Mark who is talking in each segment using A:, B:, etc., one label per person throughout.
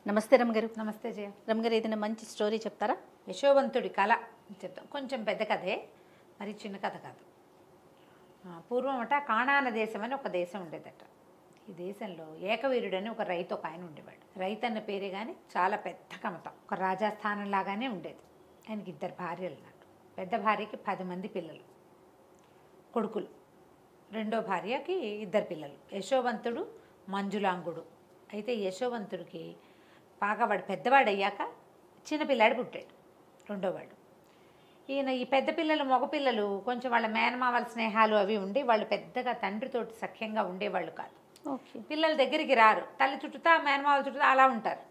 A: నమస్తే రమగారు.
B: నమస్తే జయ.
A: రమగారు, ఏదైనా మంచి స్టోరీ చెప్తారా?
B: యశోవంతుడి కళ చెప్తాం. కొంచెం పెద్ద కథే, మరి చిన్న కథ కాదు. పూర్వం కాణాన దేశం అని ఒక దేశం ఉండేదట. ఈ దేశంలో ఏకవీరుడని ఒక రైతు ఒక ఆయన ఉండేవాడు. రైతు అన్న పేరే కానీ చాలా పెద్ద కమతం, ఒక రాజస్థానం లాగానే ఉండేది. ఆయనకి 2 భార్యలు అన్నట్టు. పెద్ద భార్యకి 10 మంది పిల్లలు, కొడుకులు. రెండో భార్యకి 2 పిల్లలు, యశోవంతుడు, మంజులాంగుడు. అయితే యశోవంతుడికి బాగా వాడు పెద్దవాడయ్యాక చిన్నపిల్లాడు పుట్టాడు, రెండోవాడు. ఈయన ఈ పెద్ద పిల్లలు మగపిల్లలు కొంచెం వాళ్ళ మేనమావల స్నేహాలు అవి ఉండి వాళ్ళు పెద్దగా తండ్రితోటి సఖ్యంగా ఉండేవాళ్ళు కాదు.
A: ఓకే.
B: పిల్లల దగ్గరికి రారు, తల్లి చుట్టూతా మేనమావల చుట్టూతా అలా ఉంటారు.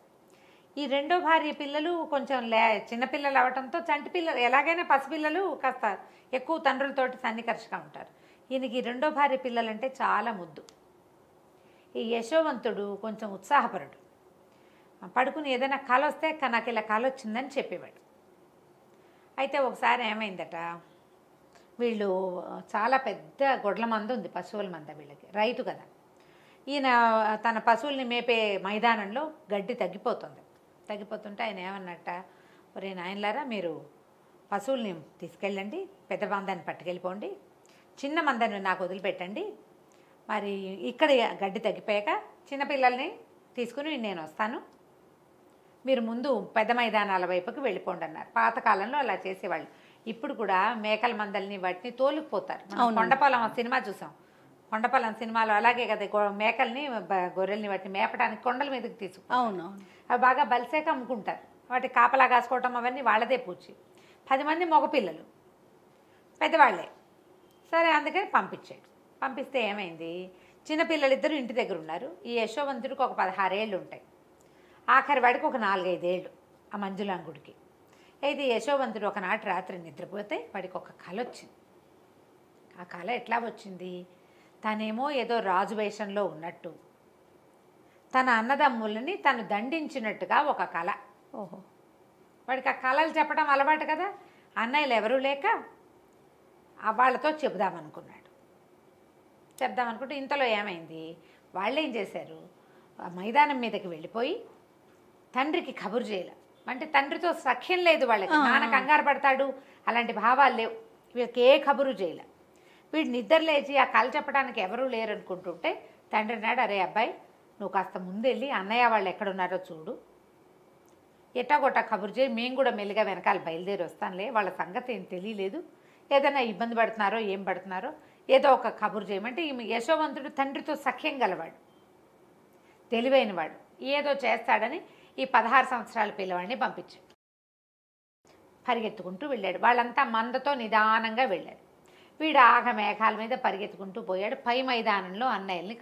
B: ఈ రెండో భార్య పిల్లలు కొంచెం చిన్నపిల్లలు అవడంతో చంటి పిల్లలు ఎలాగైనా పసిపిల్లలు కాస్త ఎక్కువ తండ్రులతోటి సన్నికర్షగా ఉంటారు. ఈయనకి రెండో భార్య పిల్లలంటే చాలా ముద్దు. ఈ యశోవంతుడు కొంచెం ఉత్సాహపరుడు. పడుకుని ఏదైనా కల వస్తే నాకు ఇలా కల వచ్చిందని చెప్పేవాడు. అయితే ఒకసారి ఏమైందట, వీళ్ళు చాలా పెద్ద గొడ్ల మంద ఉంది, పశువుల మంద. వీళ్ళకి రైతు కదా. ఈయన తన పశువుల్ని మేపే మైదానంలో గడ్డి తగ్గిపోతుంటే ఆయన ఏమన్నట్ట, ఒరే నాయనలారా, మీరు పశువుల్ని తీసుకెళ్ళండి, పెద్ద మందాన్ని పట్టుకెళ్ళిపోండి, చిన్న మందాన్ని నాకు వదిలిపెట్టండి, మరి ఇక్కడ గడ్డి తగ్గిపోయాక చిన్నపిల్లల్ని తీసుకుని నేను వస్తాను, మీరు ముందు పెద్ద మైదానాల వైపుకి వెళ్ళిపోండి అన్నారు. పాతకాలంలో అలా చేసేవాళ్ళు. ఇప్పుడు కూడా మేకల మందల్ని వాటిని తోలుకుపోతారు. కొండపాలెం సినిమా చూసాం. కొండపాలెం సినిమాలో అలాగే కదా, మేకల్ని గొర్రెల్ని వాటిని మేపడానికి కొండల మీదకి తీసుకుంటారు.
A: అవును.
B: అవి బాగా బలిసేక అమ్ముకుంటారు. వాటి కాపలా కాసుకోవటం అవన్నీ వాళ్ళదే పూచి. 10 మంది మగపిల్లలు పెద్దవాళ్ళే. సరే, అందుకని పంపించాడు. పంపిస్తే ఏమైంది, చిన్నపిల్లలు 2 ఇంటి దగ్గర ఉన్నారు. ఈ యశోవంతుడికి ఒక 16 ఏళ్ళు ఉంటాయి, ఆఖరి వాడికి ఒక 4-5 ఏళ్ళు ఆ మంజులాంగుడికి. అయితే యశోవంతుడు ఒకనాటి రాత్రి నిద్రపోతే వాడికి ఒక కల వచ్చింది. ఆ కల ఎట్లా వచ్చింది, తనేమో ఏదో రాజు వేషంలో ఉన్నట్టు, తన అన్నదమ్ములని తను దండించినట్టుగా ఒక కల.
A: ఓహో.
B: వాడికి ఆ కళలు చెప్పడం అలవాటు కదా. అన్నయ్యలు ఎవరూ లేక వాళ్ళతో చెప్దామనుకుంటే ఇంతలో ఏమైంది, వాళ్ళు ఏం చేశారు, ఆ మైదానం మీదకి వెళ్ళిపోయి తండ్రికి కబురు చేయలే. అంటే తండ్రితో సఖ్యం లేదు వాళ్ళకి, నాన్న కంగారు పడతాడు, అలాంటి భావాలు లేవు. వీళ్ళకి ఏ కబురు చేయలే. వీడు నిద్ర లేచి ఆ కళ చెప్పడానికి ఎవరూ లేరు అనుకుంటుంటే తండ్రి అన్నాడు, అరే అబ్బాయి, నువ్వు కాస్త ముందెళ్ళి అన్నయ్య వాళ్ళు ఎక్కడున్నారో చూడు, ఎట్టాగొట్టా కబురు చేయి, మేము కూడా మెల్లిగా వెనకాల బయలుదేరి వస్తానులే, వాళ్ళ సంగతి ఏం తెలియలేదు, ఏదైనా ఇబ్బంది పడుతున్నారో ఏం పడుతున్నారో ఏదో ఒక కబురు చేయమంటే. ఈ యశోవంతుడు తండ్రితో సఖ్యం గలవాడు, తెలివైనవాడు, ఏదో చేస్తాడని ఈ 16 సంవత్సరాల పిల్లవాడిని పంపించాడు. పరిగెత్తుకుంటూ వెళ్ళాడు. వాళ్ళంతా మందతో నిదానంగా వెళ్ళారు. వీడు మేఘాల మీద పరిగెత్తుకుంటూ పోయాడు. పై మైదానంలో అన్నయ్యల్ని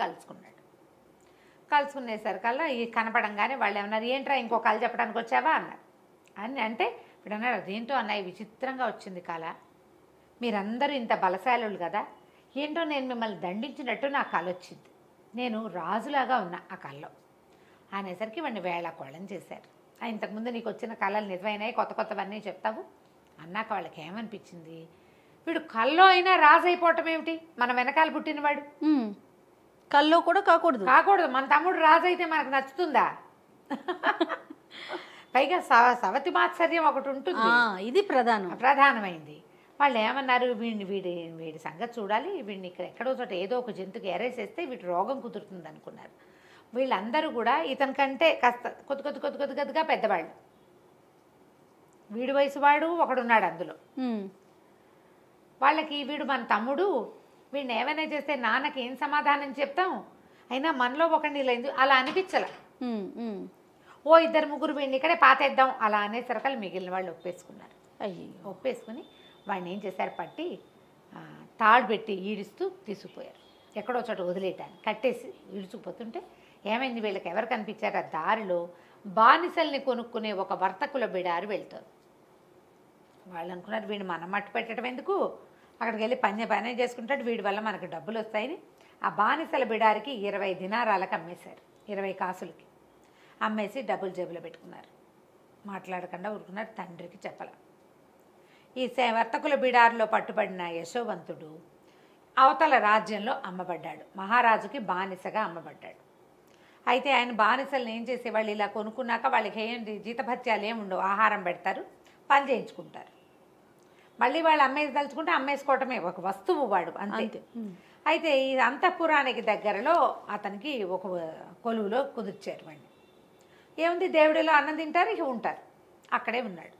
B: కలుసుకునేసరికల్లా ఈ కనపడంగానే వాళ్ళు ఏమన్నారు, ఏంట్రా ఇంకో కళ చెప్పడానికి వచ్చావా అన్నారు. అంటే వీడు అన్నారు, అదేంటో అన్నయ్య, విచిత్రంగా వచ్చింది కళ, మీరందరూ ఇంత బలశాలులు కదా, ఏంటో నేను మిమ్మల్ని దండించినట్టు నా కళ వచ్చింది, నేను రాజులాగా ఉన్నా ఆ కళలో అనేసరికి వాడిని వేళాకోళం చేశారు. ఇంతకుముందు నీకు వచ్చిన కళలు నిజమైనాయి, కొత్తవన్నీ చెప్తావు అన్నాక వాళ్ళకి ఏమనిపించింది, వీడు కల్లో అయినా రాజు అయిపోవటం ఏమిటి, మన వెనకాల పుట్టినవాడు,
A: కల్లో కూడా కాకూడదు.
B: మన తమ్ముడు రాజు అయితే మనకు నచ్చుతుందా? పైగా సవతి మాత్సర్యం ఒకటి ఉంటుంది,
A: ఇది
B: ప్రధానమైంది. వాళ్ళు ఏమన్నారు, వీడి సంగతి చూడాలి, వీడిని ఎక్కడో చోట ఏదో ఒక జంతువుకి ఎరేసేస్తే వీటి రోగం కుదురుతుంది అనుకున్నారు. వీళ్ళందరూ కూడా ఇతని కంటే కాస్త కొద్దిగా పెద్దవాళ్ళు. వీడి వయసు వాడు ఒకడున్నాడు అందులో. వాళ్ళకి వీడు మన తమ్ముడు, వీడిని ఏమైనా చేస్తే నాన్నకి ఏం సమాధానం చెప్తాం, అయినా మనలో ఒకడిని లేదు అలా అనిపించాల. 2-3 వీడిని ఇక్కడే పాతేద్దాం అలా అనేసరికలు మిగిలిన వాళ్ళు ఒప్పేసుకున్నారు. ఒప్పేసుకుని వాడిని ఏం చేశారు, పట్టి తాడు పెట్టి ఈడుస్తూ తీసుకుపోయారు. ఎక్కడో చోట వదిలేయటాన్ని కట్టేసి ఈడ్చుకుపోతుంటే ఏమైంది, వీళ్ళకి ఎవరు కనిపించారు, ఆ దారిలో బానిసల్ని కొనుక్కునే ఒక వర్తకుల బిడారు వెళ్తారు. వాళ్ళు అనుకున్నారు, వీడిని మనం మట్టు పెట్టడం ఎందుకు, అక్కడికి వెళ్ళి పని చేసుకుంటాడు, వీడి వల్ల మనకు డబ్బులు వస్తాయని ఆ బానిసల బిడారికి 20 దినారాలకు అమ్మేశారు, 20 కాసులకి అమ్మేసి డబ్బులు జేబులో పెట్టుకున్నారు. మాట్లాడకుండా ఊరుకున్నారు, తండ్రికి చెప్పల. ఈ వర్తకుల బిడారులో పట్టుబడిన యశోవంతుడు అవతల రాజ్యంలో అమ్మబడ్డాడు, మహారాజుకి బానిసగా అమ్మబడ్డాడు. అయితే ఆయన బానిసలను ఏం చేసేవాళ్ళు, ఇలా కొనుక్కున్నాక వాళ్ళకి ఏంటి జీతభత్యాలు ఏమి ఉండవు, ఆహారం పెడతారు, పని చేయించుకుంటారు. మళ్ళీ వాళ్ళు అమ్మేసి తలుచుకుంటే అమ్మేసుకోవటమే, ఒక వస్తువు వాడు అంతే. అయితే ఈ అంతఃపురానికి దగ్గరలో అతనికి ఒక కొలువులో కుదిర్చారు వాడిని. ఏముంది, దేవుడిలో అన్నం తింటారు, ఇక ఉంటారు, అక్కడే ఉన్నాడు.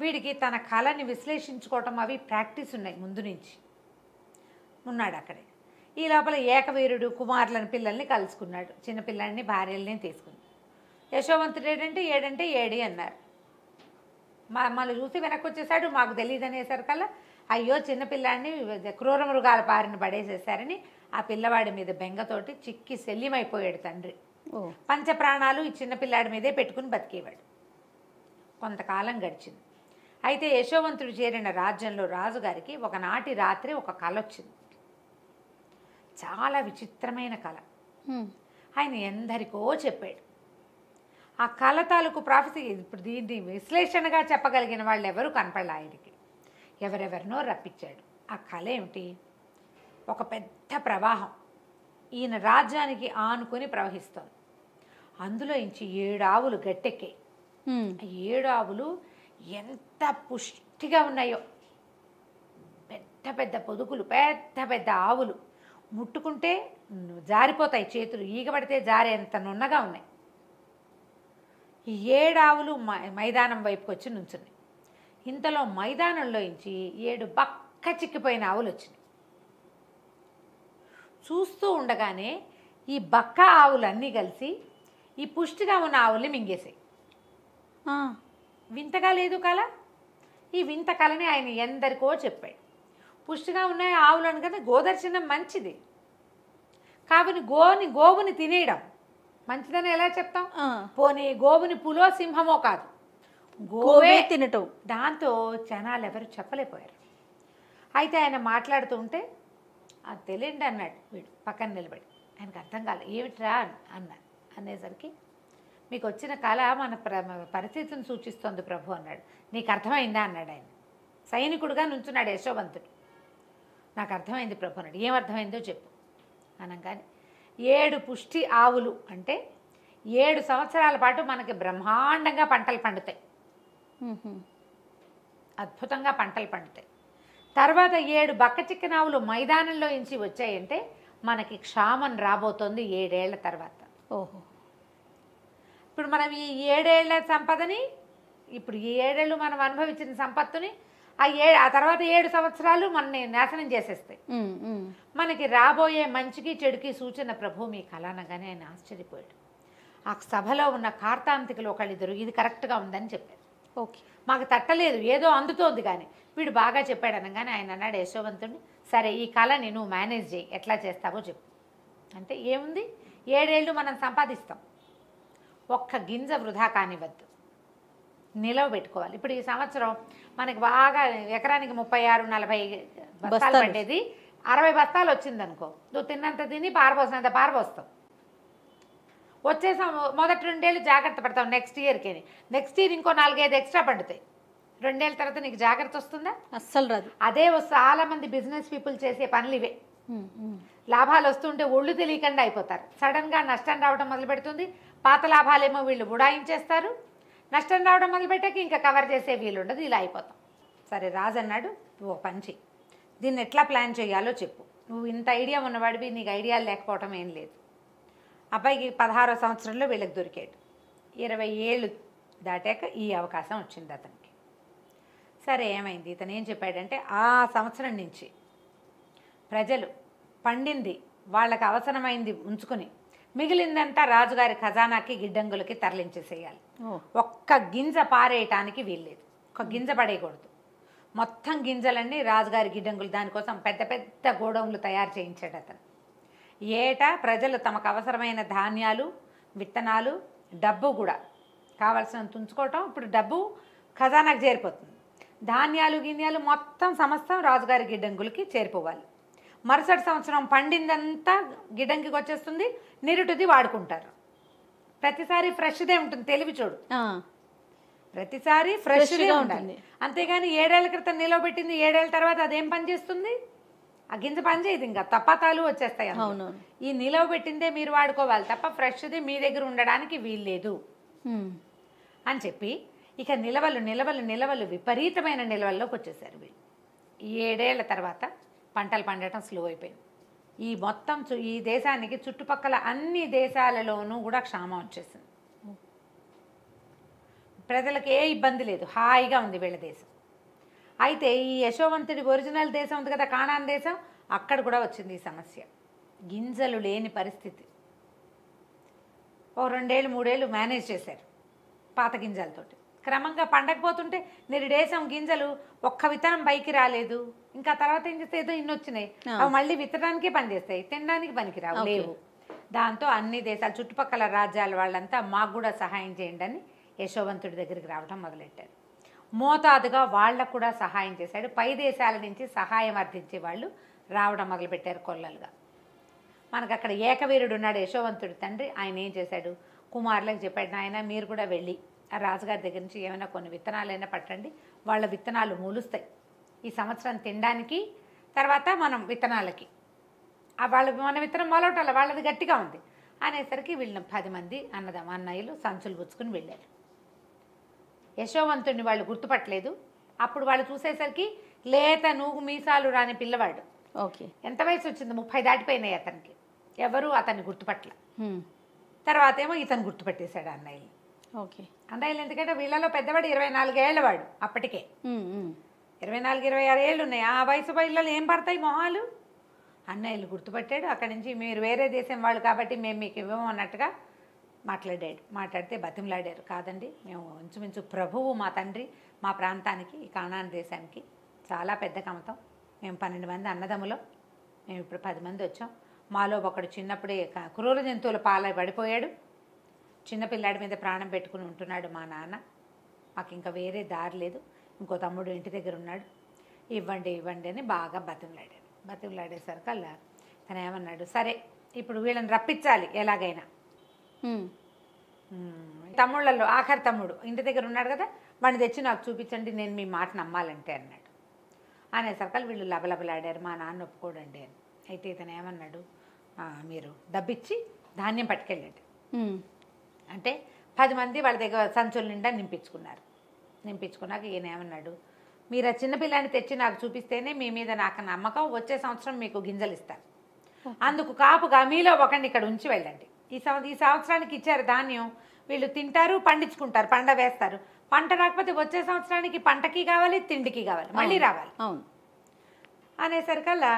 B: వీడికి తన కళని విశ్లేషించుకోవటం అవి ప్రాక్టీస్ ఉన్నాయి ముందు నుంచి. ఉన్నాడు అక్కడే. ఈ లోపల ఏకవీరుడు కుమారులను పిల్లల్ని కలుసుకున్నాడు, చిన్నపిల్లాడిని భార్యల్ని తీసుకుని. యశోవంతుడు ఏడంటే ఏడి అన్నారు. మమ్మల్ని చూసి వెనక్కి వచ్చేసాడు, మాకు తెలియదు అనేసరికల్లా అయ్యో చిన్నపిల్లాడిని క్రూర మృగాల బారిన పడేసేసారని ఆ పిల్లవాడి మీద బెంగతోటి చిక్కి శల్యమైపోయాడు తండ్రి. పంచప్రాణాలు ఈ చిన్నపిల్లాడి మీదే పెట్టుకుని బతికేవాడు. కొంతకాలం గడిచింది. అయితే యశోవంతుడు చేరిన రాజ్యంలో రాజుగారికి ఒకనాటి రాత్రి ఒక కల వచ్చింది. చాలా విచిత్రమైన కళ. ఆయన ఎందరికో చెప్పాడు. ఆ కళ తాలూకు ప్రాఫెసీ ఇప్పుడు దీన్ని విశ్లేషణగా చెప్పగలిగిన వాళ్ళు ఎవరు కనపడలే ఆయనకి. ఎవరెవరినో రప్పించాడు. ఆ కళ ఏమిటి, ఒక పెద్ద ప్రవాహం ఈయన రాజ్యానికి ఆనుకొని ప్రవహిస్తోంది. అందులో ఇంచి 7 ఆవులు గట్టెక్కాయి. 7 ఆవులు ఎంత పుష్టిగా ఉన్నాయో, పెద్ద పెద్ద పొదుగులు, పెద్ద పెద్ద ఆవులు, ముట్టుకుంటే జారిపోతాయి చేతులు, ఈగబడితే జారేంత నున్నగా ఉన్నాయి. ఈ 7 ఆవులు మైదానం వైపుకి వచ్చి నుంచున్నాయి. ఇంతలో మైదానంలో ఇంచి 7 బక్క చిక్కిపోయిన ఆవులు వచ్చినాయి. చూస్తూ ఉండగానే ఈ బక్క ఆవులన్నీ కలిసి ఈ పుష్టిగా ఉన్న ఆవుల్ని మింగేసాయి. వింతగా లేదు కళ. ఈ వింత కళని ఆయన ఎందరికో చెప్పాడు. పుష్టిగా ఉన్నాయి ఆవులను కదా, గోదర్శనం మంచిది, కావుని గోవుని తినేయడం మంచిదని ఎలా చెప్తాం? పోనీ గోవుని పులో సింహమో కాదు, గోవే
A: తినటం. దాంతో
B: జనాలు ఎవరు చెప్పలేకపోయారు. అయితే ఆయన మాట్లాడుతూ ఉంటే అది తెలియండి అన్నాడు వీడు పక్కన నిలబడి. ఆయనకు అర్థం కాలే, ఏమిట్రా అన్నాడు. అనేసరికి మీకు వచ్చిన కళ మన పరిస్థితిని సూచిస్తోంది ప్రభు అన్నాడు. నీకు అర్థమైందా అన్నాడు ఆయన. సైనికుడుగా నుంచున్నాడు యశోవంతుడు. నాకు అర్థమైంది ప్రభు అన్నాడు. ఏమర్థమైందో చెప్పు అనగానే 7 పుష్టి ఆవులు అంటే 7 సంవత్సరాల పాటు మనకి బ్రహ్మాండంగా పంటలు పండుతాయి, అద్భుతంగా పంటలు పండుతాయి. తర్వాత 7 బక్క చిక్కిన ఆవులు మైదానంలో ఇంచి వచ్చాయంటే మనకి క్షామం రాబోతోంది 7 ఏళ్ల తర్వాత.
A: ఓహో,
B: ఇప్పుడు మనం ఈ 7 ఏళ్ల సంపదని, ఇప్పుడు ఈ 7 ఏళ్ళు మనం అనుభవించిన సంపత్తుని ఆ తర్వాత 7 సంవత్సరాలు మనని నాశనం చేసేస్తాయి. మనకి రాబోయే మంచికి చెడుకి సూచన ప్రభు మీ కళ అనగానే ఆయన ఆశ్చర్యపోయాడు. ఆ సభలో ఉన్న కార్తాంతికులు ఒకళ్ళిద్దరు ఇది కరెక్ట్గా ఉందని చెప్పారు.
A: ఓకే,
B: మాకు తట్టలేదు, ఏదో అందుతోంది కానీ వీడు బాగా చెప్పాడు అనగానే ఆయన అన్నాడు యశోవంతుడిని, సరే ఈ కళని నువ్వు మేనేజ్ చేయి, ఎట్లా చేస్తావో చెప్పు. అంటే ఏముంది, 7 ఏళ్ళు మనం సంపాదిస్తాం, ఒక్క గింజ వృధా కానివ్వద్దు, నిలవ పెట్టుకోవాలి. ఇప్పుడు ఈ సంవత్సరం మనకి బాగా ఎకరానికి 36-40 బస్తాలు పడ్డేది, 60 బస్తాలు వచ్చిందనుకో, నువ్వు తిన్నంత తిని పారపోసినంత పారపోస్తావు. వచ్చే మొదటి 2 ఏళ్ళు జాగ్రత్త పడతావు, నెక్స్ట్ నెక్స్ట్ ఇయర్ ఇంకో 4-5 ఎక్స్ట్రా పండుతాయి. 2 ఏళ్ళ తర్వాత నీకు జాగ్రత్త వస్తుందా?
A: అస్సలు రాదు.
B: అదే చాలా మంది బిజినెస్ పీపుల్ చేసే పనులు ఇవే. లాభాలు వస్తుంటే ఒళ్ళు తెలియకుండా అయిపోతారు, సడన్గా నష్టం రావడం మొదలు పెడుతుంది. పాత లాభాలేమో వీళ్ళు ఉడాయించేస్తారు, నష్టం రావడం మొదలుపెట్టాక ఇంకా కవర్ చేసే వీలు ఉండదు, ఇలా అయిపోతాం. సరే రాజు అన్నాడు, ఓ పని చెయ్యి, దీన్ని ఎట్లా ప్లాన్ చేయాలో చెప్పు. నువ్వు ఇంత ఐడియా ఉన్నవాడివి, నీకు ఐడియాలు లేకపోవటం ఏం లేదు. అబ్బాయికి 16వ సంవత్సరంలో వీళ్ళకి దొరికాడు. 20 ఏళ్ళు దాటాక ఈ అవకాశం వచ్చింది అతనికి. సరే ఏమైంది, ఇతను ఏం చెప్పాడంటే ఆ సంవత్సరం నుంచి ప్రజలు పండింది వాళ్ళకి అవసరమైంది ఉంచుకుని మిగిలిందంతా రాజుగారి ఖజానాకి గిడ్డంగులకి తరలించేసేయాలి. ఒక్క గింజ పారేయటానికి వీల్లేదు, ఒక గింజ పడేయకూడదు. మొత్తం గింజలన్నీ రాజుగారి గిడ్డంగులు, దానికోసం పెద్ద పెద్ద గోడౌన్లు తయారు చేయించాడు అతను. ఏటా ప్రజలు తమకు అవసరమైన ధాన్యాలు, విత్తనాలు, డబ్బు కూడా కావాల్సినంత ఉంచుకోవటం. ఇప్పుడు డబ్బు ఖజానాకు చేరిపోతుంది, ధాన్యాలు గిన్యాలు మొత్తం సమస్తం రాజుగారి గిడ్డంగులకి చేరిపోవాలి. మరుసటి సంవత్సరం పండిందంతా గిడ్డంగికి వచ్చేస్తుంది, నిరుటిది వాడుకుంటారు. ప్రతిసారి ఫ్రెష్దే ఉంటుంది, తెలివి చూడు, ప్రతిసారి ఫ్రెష్గా ఉంటుంది. అంతేగాని 7 ఏళ్ల క్రితం నిలవబెట్టింది 7 ఏళ్ల తర్వాత అదేం పని చేస్తుంది? ఆ గింజ పని చేయదు, ఇంకా తప్పతాలు వచ్చేస్తాయి అందులో.
A: అవునవును.
B: ఈ నిలవ పెట్టిందే మీరు వాడుకోవాలి తప్ప ఫ్రెష్ది మీ దగ్గర ఉండడానికి వీల్లేదు అని చెప్పి ఇక నిలవలు విపరీతమైన నిలవల్లోకి వచ్చేసారు వీళ్ళు. 7 ఏళ్ల తర్వాత పంటలు పండటం స్లో అయిపోయింది. ఈ మొత్తం ఈ దేశానికి చుట్టుపక్కల అన్ని దేశాలలోనూ కూడా క్షామం వచ్చేసింది. ప్రజలకు ఏ ఇబ్బంది లేదు, హాయిగా ఉంది వీళ్ళ దేశం. అయితే ఈ యశోవంతుడి ఒరిజినల్ దేశం ఉంది కదా, కానాన్ దేశం, అక్కడ కూడా వచ్చింది ఈ సమస్య. గింజలు లేని పరిస్థితి. ఓ 2 ఏళ్ళు 3 ఏళ్ళు మేనేజ్ చేశారు పాత గింజలతోటి. క్రమంగా పండకపోతుంటే నిరుడేశం గింజలు ఒక్క విత్తనం పైకి రాలేదు. ఇంకా తర్వాత ఏం చేస్తే ఏదో ఇన్ని వచ్చినాయి, అవి మళ్ళీ విత్తనానికే పనిచేస్తాయి, తినడానికి పనికిరావు, లేవు. దాంతో అన్ని దేశాలు చుట్టుపక్కల రాజ్యాల వాళ్ళంతా మాకు కూడా సహాయం చేయండి అని యశోవంతుడి దగ్గరికి రావడం మొదలెట్టారు. మోతాదుగా వాళ్ళకు కూడా సహాయం చేశాడు. పై దేశాల నుంచి సహాయం అర్థించే వాళ్ళు రావడం మొదలుపెట్టారు కొల్లలుగా. మనకు అక్కడ ఏకవీరుడు ఉన్నాడు యశోవంతుడి తండ్రి. ఆయన ఏం చేశాడు, కుమారులకు చెప్పాడు, నాయన మీరు కూడా వెళ్ళి ఆ రాజుగారి దగ్గర నుంచి ఏమైనా కొన్ని విత్తనాలైనా పట్టండి, వాళ్ళ విత్తనాలు మూలుస్తాయి ఈ సంవత్సరం తినడానికి, తర్వాత మనం విత్తనాలకి మన విత్తనం మొలవటాల వాళ్ళది గట్టిగా ఉంది అనేసరికి వీళ్ళని 10 మంది అన్నయ్యలు సంచులు గుచ్చుకుని వెళ్ళారు. యశోవంతుడిని వాళ్ళు గుర్తుపట్టలేదు. అప్పుడు వాళ్ళు చూసేసరికి లేత నూగు మీసాలు రాని పిల్లవాడు.
A: ఓకే.
B: ఎంత వయసు వచ్చింది, 30 దాటిపోయినాయి అతనికి. ఎవరు అతన్ని గుర్తుపట్టల. తర్వాత ఏమో ఇతను గుర్తుపట్టేశాడు అన్నయ్యలు.
A: ఓకే.
B: అన్నయ్యలు ఎందుకంటే వీళ్ళలో పెద్దవాడు 24 ఏళ్ళ వాడు అప్పటికే. 24-26 ఏళ్ళు ఉన్నాయి. ఆ వయసు పిల్లలు ఏం పడతాయి మొహాలు. అన్నయ్యలు గుర్తుపట్టాడు. అక్కడి నుంచి మీరు వేరే దేశం వాళ్ళు కాబట్టి మేము మీకు ఇవ్వము అన్నట్టుగా మాట్లాడితే బతిమలాడారు. కాదండి, మేము ఇంచుమించు ప్రభువు మా తండ్రి మా ప్రాంతానికి, ఈ కానాన్ దేశానికి చాలా పెద్ద కమతం. మేము 12 మంది అన్నదమ్ములం, మేము ఇప్పుడు 10 మంది వచ్చాం. మాలో ఒకడు చిన్నప్పుడే క్రూర జంతువుల పాలై పడిపోయాడు. చిన్నపిల్లాడి మీద ప్రాణం పెట్టుకుని ఉంటున్నాడు మా నాన్న. మాకు ఇంకా వేరే దారి లేదు. ఇంకో తమ్ముడు ఇంటి దగ్గర ఉన్నాడు, ఇవ్వండి అని బాగా బతిమలాడేసరికల్లా తను ఏమన్నాడు, సరే ఇప్పుడు వీళ్ళని రప్పించాలి ఎలాగైనా. తమ్ముళ్ళల్లో ఆఖరి తమ్ముడు ఇంటి దగ్గర ఉన్నాడు కదా, వాడిని తెచ్చి నాకు చూపించండి, నేను మీ మాట నమ్మాలంటే అన్నాడు. అనేసరికల్ వీళ్ళు లబలబలాడారు, మా నాన్న ఒప్పుకోడండి అని. అయితే ఇతను ఏమన్నాడు, మీరు డబ్బిచ్చి ధాన్యం పట్టుకెళ్ళండి అంటే 10 మంది వాళ్ళ దగ్గర సంచుల నిండా నింపించుకున్నాక ఈయన ఏమన్నాడు, మీరు ఆ చిన్నపిల్లాన్ని తెచ్చి నాకు చూపిస్తేనే మీ మీద నాకు నమ్మకం, వచ్చే సంవత్సరం మీకు గింజలు ఇస్తాను, అందుకు కాపుగా మీలో ఒకరిని ఇక్కడ ఉంచి వెళ్ళండి. ఈ సంవత్సరానికి ఇచ్చారు ధాన్యం, వీళ్ళు తింటారు, పండించుకుంటారు, పంట వేస్తారు. పంట రాకపోతే వచ్చే సంవత్సరానికి పంటకి కావాలి, తిండికి కావాలి, మళ్ళీ రావాలి.
A: అవును
B: అనేసరికల్లా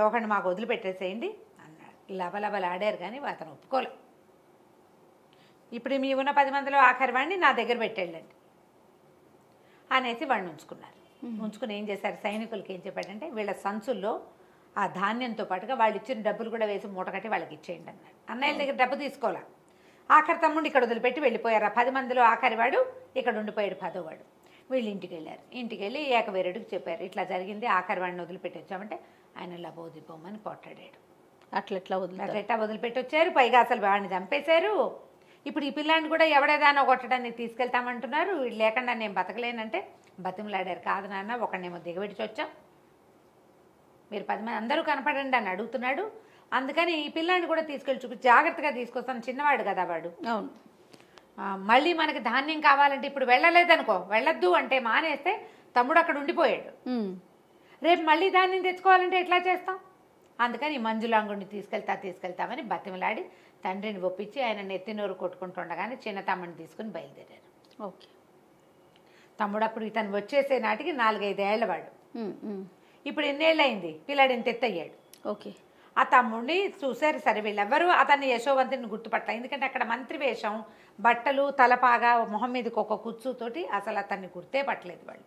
B: ఒకరిని మాకు వదిలిపెట్టేసేయండి అన్నాడు. లబలబలాడారు కానీ అతను ఒప్పుకోలే. ఇప్పుడు మీ ఉన్న 10 మందిలో ఆఖరి వాడిని నా దగ్గర పెట్టేళ్ళండి అనేసి వాడిని ఉంచుకుని ఏం చేశారు, సైనికులకి ఏం చెప్పాడంటే వీళ్ళ సంచుల్లో ఆ ధాన్యంతో పాటుగా వాళ్ళు ఇచ్చిన డబ్బులు కూడా వేసి మూట కట్టి వాళ్ళకి ఇచ్చేయండి అన్నాడు. అన్నయ్యల దగ్గర డబ్బు తీసుకోవాలా. ఆఖరి తమ్ముడు ఇక్కడ వదిలిపెట్టి వెళ్ళిపోయారు. ఆ 10 మందిలో ఆఖరి వాడు ఇక్కడ ఉండిపోయాడు, 10వ వాడు. వీళ్ళు ఇంటికి వెళ్ళారు. ఇంటికి వెళ్ళి ఏకవీరుడికి చెప్పారు, ఇట్లా జరిగింది, ఆఖరి వాడిని వదిలిపెట్టి వచ్చామంటే ఆయన లబోదిపోమని పొట్టాడాడు.
A: అట్లా
B: వదిలిపెట్టి వచ్చారు, పైగా అసలు వాడిని చంపేశారు. ఇప్పుడు ఈ పిల్లాన్ని కూడా ఎవడేదానో కొట్టడానికి తీసుకెళ్తామంటున్నారు. వీళ్ళు లేకుండా నేను బతకలేనంటే బతిమలాడారు. కాదు నాన్న, ఒకడినేమో దిగబెట్టి వచ్చాం, మీరు 10 మంది అందరూ కనపడండి అని అడుగుతున్నాడు. అందుకని ఈ పిల్లాన్ని కూడా తీసుకెళ్ళి చూపి జాగ్రత్తగా తీసుకొస్తాను, చిన్నవాడు కదా వాడు.
A: అవును.
B: మళ్ళీ మనకి ధాన్యం కావాలంటే ఇప్పుడు వెళ్ళలేదనుకో, వెళ్ళొద్దు అంటే మానేస్తే తమ్ముడు అక్కడ ఉండిపోయాడు, రేపు మళ్ళీ ధాన్యం తెచ్చుకోవాలంటే ఎట్లా చేస్తాం. అందుకని మంజులాంగుడిని తీసుకెళ్తామని బతిమలాడి తండ్రిని ఒప్పించి ఆయన నెత్తినోరు కొట్టుకుంటుండగానే చిన్న తమ్ముడిని తీసుకుని బయలుదేరారు.
A: ఓకే.
B: తమ్ముడు అప్పుడు ఇతను వచ్చేసే నాటికి 4-5 ఏళ్ల వాడు. ఇప్పుడు ఎన్నేళ్ళు అయింది, పిల్లాడు ఇంత ఎత్తయ్యాడు.
A: ఓకే.
B: ఆ తమ్ముడిని చూశారు. సరే వీళ్ళెవ్వరూ అతన్ని యశోవంతుని గుర్తుపట్టాలి, ఎందుకంటే అక్కడ మంత్రి వేషం, బట్టలు, తలపాగా, మొహం మీదకి ఒక కుచ్చుతోటి అసలు అతన్ని గుర్తే పట్టలేదు వాళ్ళు.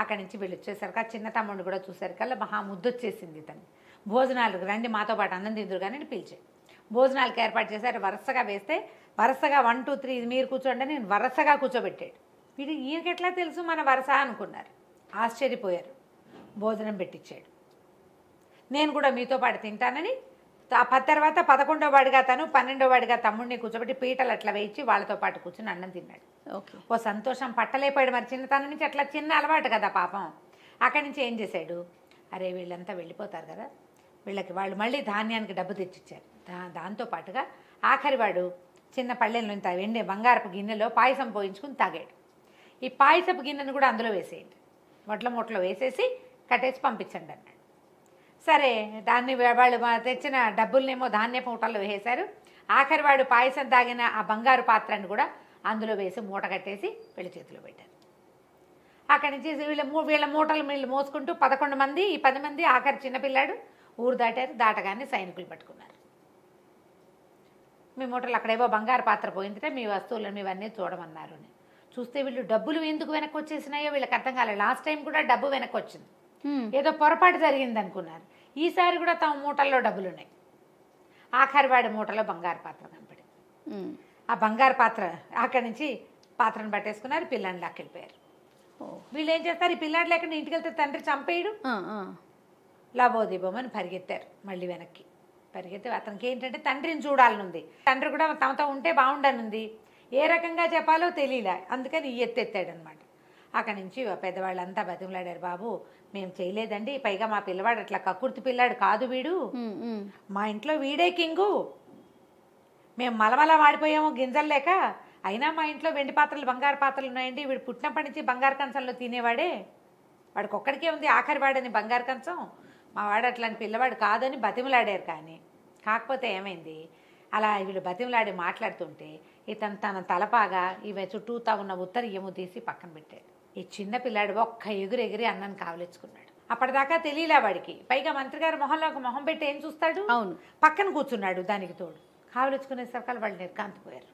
B: అక్కడి నుంచి వీళ్ళు వచ్చేసరికి ఆ చిన్న తమ్ముడిని కూడా చూశారు కల్లా మహా ముద్దొచ్చేసింది ఇతన్ని. భోజనాలకు రండి, మాతో పాటు అన్నం తిందురు కానీ పిలిచాడు. భోజనాలకు ఏర్పాటు చేశారు. వరుసగా వేస్తే వరుసగా 1, 2, 3 మీరు కూర్చోండి నేను వరుసగా కూర్చోబెట్టాడు. వీడు ఈయనకి ఎట్లా తెలుసు మన వరుస అనుకున్నారు, ఆశ్చర్యపోయారు. భోజనం పెట్టించాడు. నేను కూడా మీతో పాటు తింటానని తర్వాత 11వ వాడిగా తను, 12వ వాడిగా తమ్ముడిని కూర్చోబెట్టి పీటలు అట్లా వేయించి వాళ్ళతో పాటు కూర్చుని అన్నం తిన్నాడు. ఓ సంతోషం పట్టలేపాడు. మరి చిన్నతనం నుంచి అట్లా చిన్న అలవాటు కదా పాపం. అక్కడి నుంచి ఏం చేశాడు, అరే వీళ్ళంతా వెళ్ళిపోతారు కదా, వాళ్ళు మళ్ళీ ధాన్యానికి డబ్బు తెచ్చిచ్చారు. దాంతో పాటుగా ఆఖరి వాడు చిన్న పళ్ళెంలో ఇంత వెండి బంగారపు గిన్నెలో పాయసం పోయించుకుని తాగాడు. ఈ పాయసపు గిన్నెను కూడా అందులో వేసేయండి, వడ్ల మూటలో వేసేసి కట్టేసి పంపించండి అన్నాడు. సరే దాన్ని వాళ్ళు తెచ్చిన డబ్బులనేమో ధాన్యపు మూటల్లో వేసేశారు. ఆఖరి వాడు పాయసం తాగిన ఆ బంగారు పాత్రను కూడా అందులో వేసి మూట కట్టేసి వీళ్ళ చేతిలో పెట్టారు. అక్కడి నుంచి వీళ్ళ మూటలు వీళ్ళు మోసుకుంటూ 11 మంది, ఈ 10 మంది ఆఖరి చిన్నపిల్లాడు ఊరు దాటారు. దాటగానే సైనికులు పట్టుకున్నారు. మీ మూటలు అక్కడేవో బంగారు పాత్ర పోయిందంటే మీ వస్తువులను ఇవన్నీ చూడమన్నారు అని. చూస్తే వీళ్ళు డబ్బులు ఎందుకు వెనక్కి వచ్చేసినాయో వీళ్ళకి అర్థం కాలేదు. లాస్ట్ టైం కూడా డబ్బు వెనక్కి వచ్చింది, ఏదో పొరపాటు జరిగింది అనుకున్నారు. ఈసారి కూడా తమ మూటల్లో డబ్బులు ఉన్నాయి. ఆఖరి వాడి మూటలో బంగారు పాత్ర కనపడింది. ఆ బంగారు పాత్ర అక్కడి నుంచి పాత్రను పట్టేసుకున్నారు, పిల్లని లాక్కెళ్ళిపోయారు. వీళ్ళు ఏం చేస్తారు, ఈ పిల్లాడు లేకుండా ఇంటికి వెళ్తే తండ్రి చంపేయడు, లాభోదీపమని పరిగెత్తారు. మళ్ళీ వెనక్కి పరిగెత్తి అతనికి ఏంటంటే తండ్రిని చూడాలనుంది, తండ్రి కూడా తమతో ఉంటే బాగుండనుంది, ఏ రకంగా చెప్పాలో తెలియలే, అందుకని ఎత్తెత్తాడనమాట. అక్కడి నుంచి పెద్దవాళ్ళంతా బతిమలాడారు, బాబు మేము చేయలేదండి, పైగా మా పిల్లవాడు అట్లా కక్కుర్తి పిల్లాడు కాదు, వీడు మా ఇంట్లో వీడే కింగు, మేము మలమల వాడిపోయాము గింజలు లేక, అయినా మా ఇంట్లో వెండి పాత్రలు బంగారు పాత్రలు ఉన్నాయండి, వీడు పుట్టినప్పటి నుంచి బంగారు కంచంలో తినేవాడే, వాడికి ఒక్కడికే ఉంది ఆఖరి వాడని బంగారు కంచం, మా వాడు అట్లాంటి పిల్లవాడు కాదని బతిమలాడారు. కానీ కాకపోతే ఏమైంది, అలా వీళ్ళు బతిమలాడి మాట్లాడుతుంటే ఇతను తన తలపాగా ఇవి చుట్టూతా ఉన్న ఉత్తరీయము తీసి పక్కన పెట్టాడు. ఈ చిన్న పిల్లాడు ఒక్క ఎగిరి అన్నను కావలించుకున్నాడు. అప్పటిదాకా తెలియలే వాడికి, పైగా మంత్రి గారు మొహంలో ఒక మొహం పెట్టి ఏం చూస్తాడు, అవును పక్కన కూర్చున్నాడు. దానికి తోడు కావలించుకునేసరికి వాళ్ళు నిర్కాంతిపోయారు.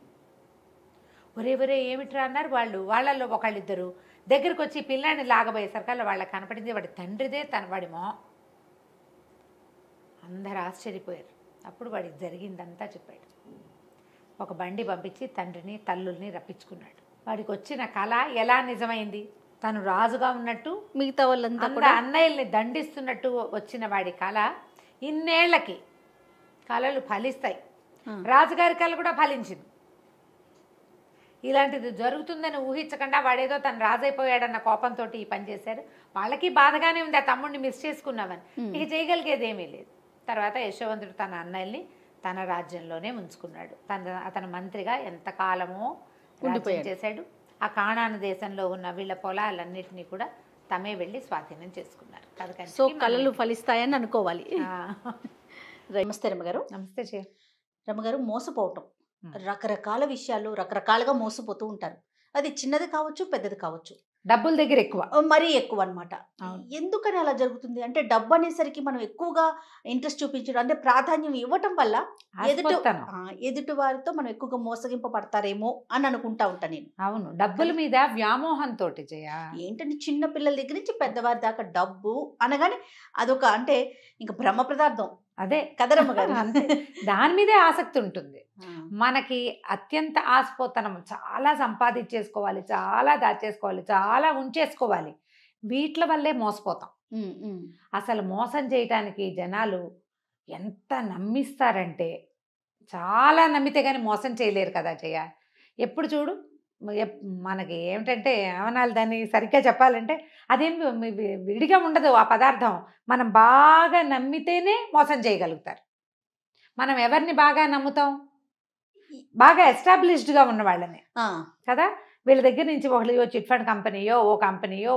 B: ఒరే ఏమిట్రా అన్నారు వాళ్ళు. వాళ్ళల్లో ఒకళ్ళిద్దరు దగ్గరికి వచ్చి పిల్లాడిని లాగబోయేసరికల్లా వాళ్ళకి కనపడింది వాడి తండ్రిదే, వాడి మొహం. అందరు ఆశ్చర్యపోయారు. అప్పుడు వాడికి జరిగిందంతా చెప్పాడు. ఒక బండి పంపించి తండ్రిని తల్లుల్ని రప్పించుకున్నాడు. వాడికి వచ్చిన కళ ఎలా నిజమైంది, తను రాజుగా ఉన్నట్టు మిగతా వాళ్ళంతా కూడా అన్నయ్యల్ని దండిస్తున్నట్టు వచ్చిన వాడి కళ ఇన్నేళ్లకి కళలు ఫలిస్తాయి. రాజుగారి కళ కూడా ఫలించింది. ఇలాంటిది జరుగుతుందని ఊహించకుండా వాడేదో తను రాజైపోయాడన్న కోపంతో ఈ పని చేశారు. వాళ్ళకి బాధగానే ఉంది, ఆ తమ్ముడిని మిస్ చేసుకున్నామని. ఇక చేయగలిగేది ఏమీ లేదు. తర్వాత యశోవంతుడు తన అన్నయ్యల్ని తన రాజ్యంలోనే ఉంచుకున్నాడు. అతను మంత్రిగా ఎంతకాలమో చేశాడు. ఆ కానాను దేశంలో ఉన్న వీళ్ళ పొలాలన్నిటినీ కూడా తమే వెళ్ళి స్వాధీనం చేసుకున్నారు.
A: సో కళలు ఫలిస్తాయని అనుకోవాలి. నమస్తే రమ్మగారు.
B: నమస్తే
A: రమ్మగారు. మోసపోవటం, రకరకాల విషయాలు రకరకాలుగా మోసపోతూ ఉంటారు. అది చిన్నది కావచ్చు, పెద్దది కావచ్చు.
B: డబ్బుల దగ్గర ఎక్కువ,
A: మరీ ఎక్కువ అనమాట. ఎందుకని అలా జరుగుతుంది అంటే, డబ్బు అనేసరికి మనం ఎక్కువగా ఇంట్రెస్ట్ చూపించడం అంటే ప్రాధాన్యం ఇవ్వటం వల్ల ఎదుటి వారితో మనం ఎక్కువగా మోసగింపబడతారేమో అని అనుకుంటా ఉంటాను నేను.
B: అవును, డబ్బుల మీద వ్యామోహంతో
A: ఏంటంటే చిన్న పిల్లల దగ్గర నుంచి పెద్దవారి దాకా డబ్బు అనగానే అదొక అంటే ఇంకా బ్రహ్మ పదార్థం.
B: అదే
A: కదరమ్మ గారు,
B: దాని మీదే ఆసక్తి ఉంటుంది. మనకి అత్యంత ఆశపోతనం, చాలా సంపాదించేసుకోవాలి, చాలా దాచేసుకోవాలి, చాలా ఉంచేసుకోవాలి. వీటి వల్లే మోసపోతాం. అసలు మోసం చేయటానికి జనాలు ఎంత నమ్మిస్తారంటే, చాలా నమ్మితే కానీ మోసం చేయలేరు కదా జయ. ఎప్పుడు చూడు మనకి ఏమిటంటే ఏమనాలి దాన్ని సరిగ్గా చెప్పాలంటే, అదేం విడిగా ఉండదు ఆ పదార్థం. మనం బాగా నమ్మితేనే మోసం చేయగలుగుతారు. మనం ఎవరిని బాగా నమ్ముతాం, బాగా ఎస్టాబ్లిష్డ్గా ఉన్న వాళ్ళని కదా. వీళ్ళ దగ్గర నుంచి ఒకళ్ళు చిట్ ఫండ్ కంపెనీయో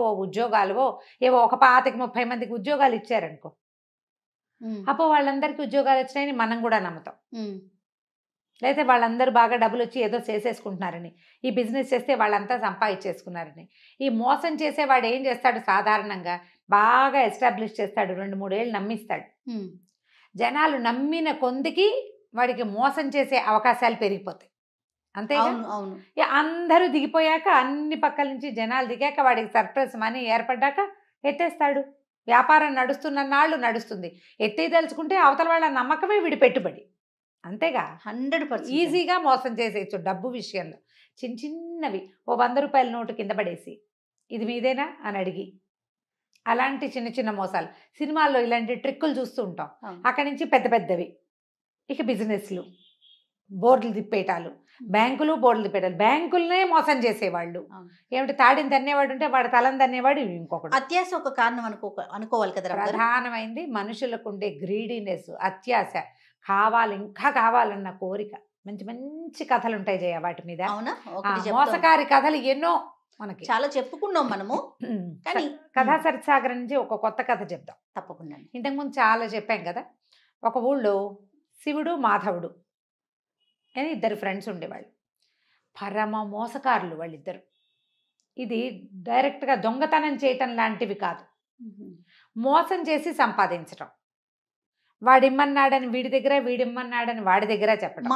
B: ఓ ఉద్యోగాలు ఏవో ఒక 25-30 మందికి ఉద్యోగాలు ఇచ్చారనుకో, అప్పుడు వాళ్ళందరికీ ఉద్యోగాలు వచ్చినాయని మనం కూడా నమ్ముతాం. లేకపోతే వాళ్ళందరూ బాగా డబ్బులు వచ్చి ఏదో చేసేసుకుంటున్నారని, ఈ బిజినెస్ చేస్తే వాళ్ళంతా సంపాదించేసుకున్నారని. ఈ మోసం చేసేవాడు ఏం చేస్తాడు, సాధారణంగా బాగా ఎస్టాబ్లిష్ చేస్తాడు, 2-3 ఏళ్ళు నమ్మిస్తాడు. జనాలు నమ్మిన కొందికి వాడికి మోసం చేసే అవకాశాలు పెరిగిపోతాయి. అంతే.
A: అవును.
B: అందరూ దిగిపోయాక, అన్ని పక్కల నుంచి జనాలు దిగాక, వాడికి సర్ప్రైజ్ మనీ ఏర్పడ్డాక ఎత్తేస్తాడు. వ్యాపారం నడుస్తున్న నాళ్ళు నడుస్తుంది. ఎత్తేదలుచుకుంటే అవతల వాళ్ళ నమ్మకమే వీడి పెట్టుబడి. అంతేగా,
A: 100%
B: ఈజీగా మోసం చేసేయచ్చు డబ్బు విషయంలో. చిన్నవి ఓ 100 రూపాయల నోటు కింద పడేసి ఇది మీదేనా అని అడిగి, అలాంటి చిన్న మోసాలు. సినిమాల్లో ఇలాంటి ట్రిక్కులు చూస్తూ ఉంటాం. అక్కడి నుంచి పెద్దవి, ఇక బిజినెస్లు, బోర్డులు తిప్పేటాలు, బ్యాంకులు బోర్డులు తిప్పేటాలు, బ్యాంకులనే మోసం చేసేవాళ్ళు. ఏమిటి తాడిని తన్నేవాడు ఉంటే వాడు తలని తన్నేవాడు ఇంకొకటి.
A: అత్యాశ ఒక కారణం అనుకోవాలి కదా.
B: ప్రధానమైంది మనుషులకు ఉండే గ్రీడీనెస్, అత్యాశ, కావాలి ఇంకా కావాలన్న కోరిక. మంచి మంచి కథలు ఉంటాయి జయ వాటి మీద.
A: అవునా?
B: మోసకారి కథలు ఎన్నో మనకి
A: చాలా చెప్పుకున్నాం మనము. కానీ
B: కథా సరిసాగర్ నుంచి ఒక కొత్త కథ చెప్దాం.
A: తప్పకుండా.
B: ఇంతకుముందు చాలా చెప్పాం కదా. ఒక ఊళ్ళో శివుడు మాధవుడు అని ఇద్దరు ఫ్రెండ్స్ ఉండేవాళ్ళు. పరమ మోసకారులు వాళ్ళిద్దరు. ఇది డైరెక్ట్గా దొంగతనం చేయటం లాంటివి కాదు, మోసం చేసి సంపాదించటం. వాడిమ్మన్నాడని వీడి దగ్గర, వీడిమ్మన్నాడని వాడి దగ్గర చెప్పడం,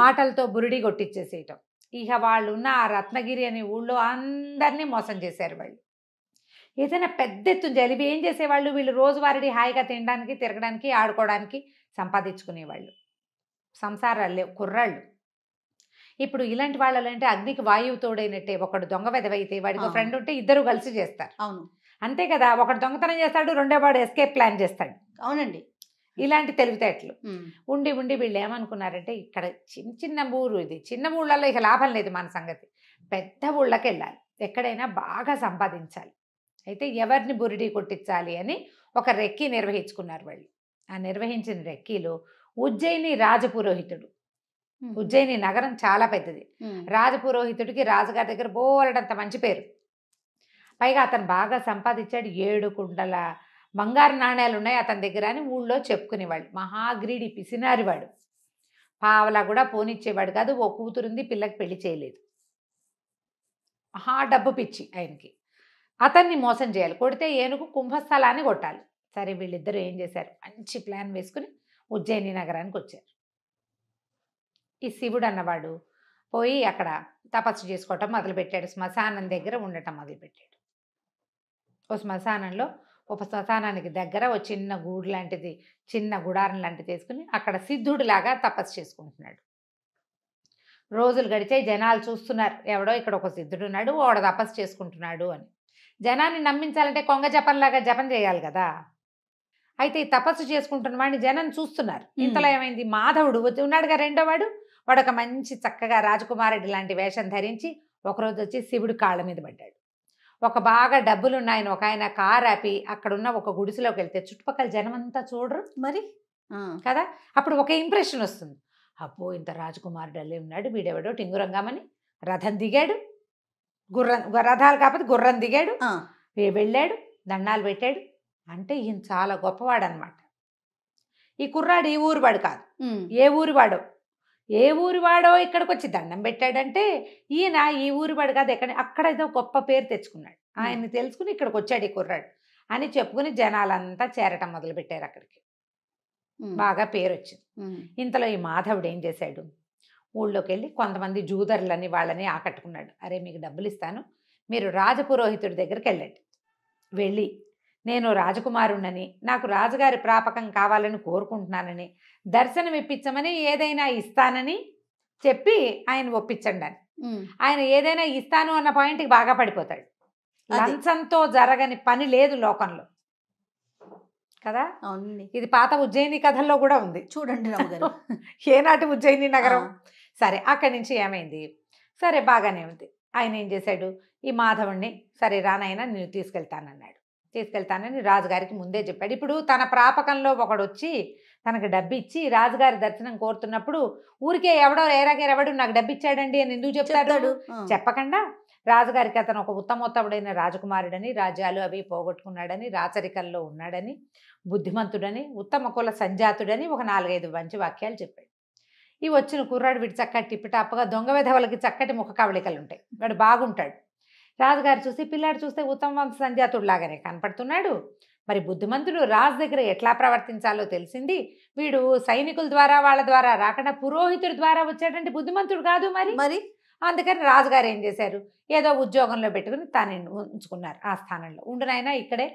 B: మాటలతో బురిడి కొట్టించేసేయటం. ఇక వాళ్ళు ఉన్న ఆ రత్నగిరి అనే ఊళ్ళో అందరినీ మోసం చేశారు వాళ్ళు. ఏదైనా పెద్ద ఎత్తున జరిపి ఏం చేసేవాళ్ళు, వీళ్ళు రోజువారీ హాయిగా తినడానికి, తిరగడానికి, ఆడుకోవడానికి సంపాదించుకునేవాళ్ళు. సంసారాలు లేవు, కుర్రాళ్ళు. ఇప్పుడు ఇలాంటి వాళ్ళు అంటే అగ్నికి వాయువు తోడైనట్టే. ఒకడు దొంగ వెదవైతే వాడికి ఫ్రెండ్ ఉంటే ఇద్దరు కలిసి చేస్తారు.
A: అవును,
B: అంతే కదా. ఒకడు దొంగతనం చేస్తాడు, రెండో వాడు ఎస్కేప్ ప్లాన్ చేస్తాడు.
A: అవునండి.
B: ఇలాంటి తెలివితేటలు ఉండి ఉండి వీళ్ళు ఏమనుకున్నారంటే, ఇక్కడ చిన్న చిన్న ఊరు, ఇది చిన్న ఊళ్ళల్లో ఇక లాభం లేదు మన సంగతి, పెద్ద ఊళ్ళకి వెళ్ళాలి, ఎక్కడైనా బాగా సంపాదించాలి. అయితే ఎవరిని బురిడి కొట్టించాలి అని ఒక రెక్కీ నిర్వహించుకున్నారు వాళ్ళు. ఆ నిర్వహించిన రెక్కీలో ఉజ్జయిని రాజపురోహితుడు. ఉజ్జయిని నగరం చాలా పెద్దది. రాజపురోహితుడికి రాజుగారి దగ్గర బోలెడంత మంచి పేరు. పైగా అతను బాగా సంపాదించాడు. 7 కుండల బంగారు నాణ్యాలు ఉన్నాయి అతని దగ్గర అని ఊళ్ళో చెప్పుకునేవాళ్ళు. మహాగ్రీడి, పిసినారివాడు. పావలా కూడా పోనిచ్చేవాడు కాదు. ఓ కూతురుంది, పిల్లకి పెళ్లి చేయలేదు. మహా డబ్బు పిచ్చి ఆయనకి. అతన్ని మోసం చేయాలి, కొడితే ఏనుగు కుంభస్థలాన్ని కొట్టాలి. సరే వీళ్ళిద్దరూ ఏం చేశారు, మంచి ప్లాన్ వేసుకుని ఉజ్జయిని నగరానికి వచ్చారు. ఈ శివుడు అన్నవాడు పోయి అక్కడ తపస్సు చేసుకోవటం మొదలుపెట్టాడు. శ్మశానం దగ్గర ఉండటం మొదలుపెట్టాడు. ఓ శ్మశానంలో, ఒక శ్మశానానికి దగ్గర ఓ చిన్న గూడు లాంటిది, చిన్న గుడారం లాంటిది తీసుకుని అక్కడ సిద్ధుడిలాగా తపస్సు చేసుకుంటున్నాడు. రోజులు గడిచాయి, జనాలు చూస్తున్నారు, ఎవడో ఇక్కడ ఒక సిద్ధుడు ఉన్నాడు, వాడు తపస్సు చేసుకుంటున్నాడు అని. జనాన్ని నమ్మించాలంటే కొంగ జపంలాగా జపం చేయాలి కదా. అయితే ఈ తపస్సు చేసుకుంటున్న వాడిని జనం చూస్తున్నారు. ఇంతలో ఏమైంది, మాధవుడు ఉన్నాడుగా రెండో వాడు, వాడు ఒక మంచి చక్కగా రాజకుమారుడి లాంటి వేషం ధరించి ఒకరోజు వచ్చి శివుడు కాళ్ళ మీద పడ్డాడు. ఒక బాగా డబ్బులున్నాయని ఒక ఆయన కారు ఆపి అక్కడున్న ఒక గుడిసెలోకి వెళ్తే చుట్టుపక్కల జనం అంతా చూడరు మరి కదా. అప్పుడు ఒక ఇంప్రెషన్ వస్తుంది, అబ్బో ఇంత రాజకుమారుడు అల్లే ఉన్నాడు, వీడెవడో టింగురంగామని రథం దిగాడు, రథాలు కాకపోతే గుర్రం దిగాడు, వెళ్ళాడు, దండాలు పెట్టాడు అంటే ఈయన చాలా గొప్పవాడు అనమాట. ఈ కుర్రాడు ఈ ఊరు వాడు కాదు, ఏ ఊరి వాడో ఇక్కడికి వచ్చి దండం పెట్టాడంటే ఈయన ఈ ఊరి వాడు కాదు, అక్కడ ఏదో గొప్ప పేరు తెచ్చుకున్నాడు. ఆయన్ని తెలుసుకుని ఇక్కడికి వచ్చాడు ఈ కుర్రాడు అని చెప్పుకుని జనాలంతా చేరటం మొదలుపెట్టారు. అక్కడికి బాగా పేరు వచ్చింది. ఇంతలో ఈ మాధవుడు ఏం చేశాడు, ఊళ్ళోకి వెళ్ళి కొంతమంది జూదరులని వాళ్ళని ఆకట్టుకున్నాడు. అరే మీకు డబ్బులు ఇస్తాను, మీరు రాజపురోహితుడి దగ్గరికి వెళ్ళండి, వెళ్ళి నేను రాజకుమారుణ్ణని, నాకు రాజుగారి ప్రాపకం కావాలని కోరుకుంటున్నానని, దర్శనం ఇప్పించమని, ఏదైనా ఇస్తానని చెప్పి ఆయన ఒప్పించండి అని. ఆయన ఏదైనా ఇస్తాను అన్న పాయింట్కి బాగా పడిపోతాడు. లంచంతో జరగని పని లేదు లోకంలో కదా. ఇది పాత ఉజ్జయిని కథల్లో కూడా ఉంది చూడండి. ఏనాటి ఉజ్జయిని నగరం. సరే అక్కడి నుంచి ఏమైంది, సరే బాగానే ఉంది. ఆయన ఏం చేశాడు, ఈ మాధవుణ్ణి సరే రానైనా నేను తీసుకెళ్తానని రాజుగారికి ముందే చెప్పాడు. ఇప్పుడు తన ప్రాపకంలో ఒకడు వచ్చి తనకు డబ్బు ఇచ్చి రాజుగారి దర్శనం కోరుతున్నప్పుడు ఊరికే ఎవడో ఏరాగేరెవడు నాకు డబ్బు ఇచ్చాడండి అని ఎందుకు చెప్తాడు? చెప్పకుండా రాజుగారికి అతను ఒక ఉత్తమోత్తముడైన రాజకుమారుడని, రాజ్యాలు అవి పోగొట్టుకున్నాడని, రాచరికల్లో ఉన్నాడని, బుద్ధిమంతుడని, ఉత్తమ కుల సంజాతుడని ఒక 4-5 మంచి వాక్యాలు చెప్పాడు. ఈ వచ్చిన కుర్రాడు వీడు చక్కటి టిప్పిటాప్గా దొంగ వెధవలకి చక్కటి ముఖ కవళికలు ఉంటాయి, వాడు బాగుంటాడు. రాజుగారు చూసి పిల్లాడు చూస్తే ఉత్తమ వంశ సంజాతుడిలాగానే కనపడుతున్నాడు, మరి బుద్ధిమంతుడు, రాజు దగ్గర ఎట్లా ప్రవర్తించాలో తెలిసింది, వీడు సైనికుల ద్వారా వాళ్ళ ద్వారా రాకుండా పురోహితుడి ద్వారా వచ్చాడంటే బుద్ధిమంతుడు కాదు మరి. అందుకని రాజుగారు ఏం చేశారు, ఏదో ఉద్యోగంలో పెట్టుకుని తాను ఉంచుకున్నారు. ఆ స్థానంలో ఉండునైనా ఇక్కడే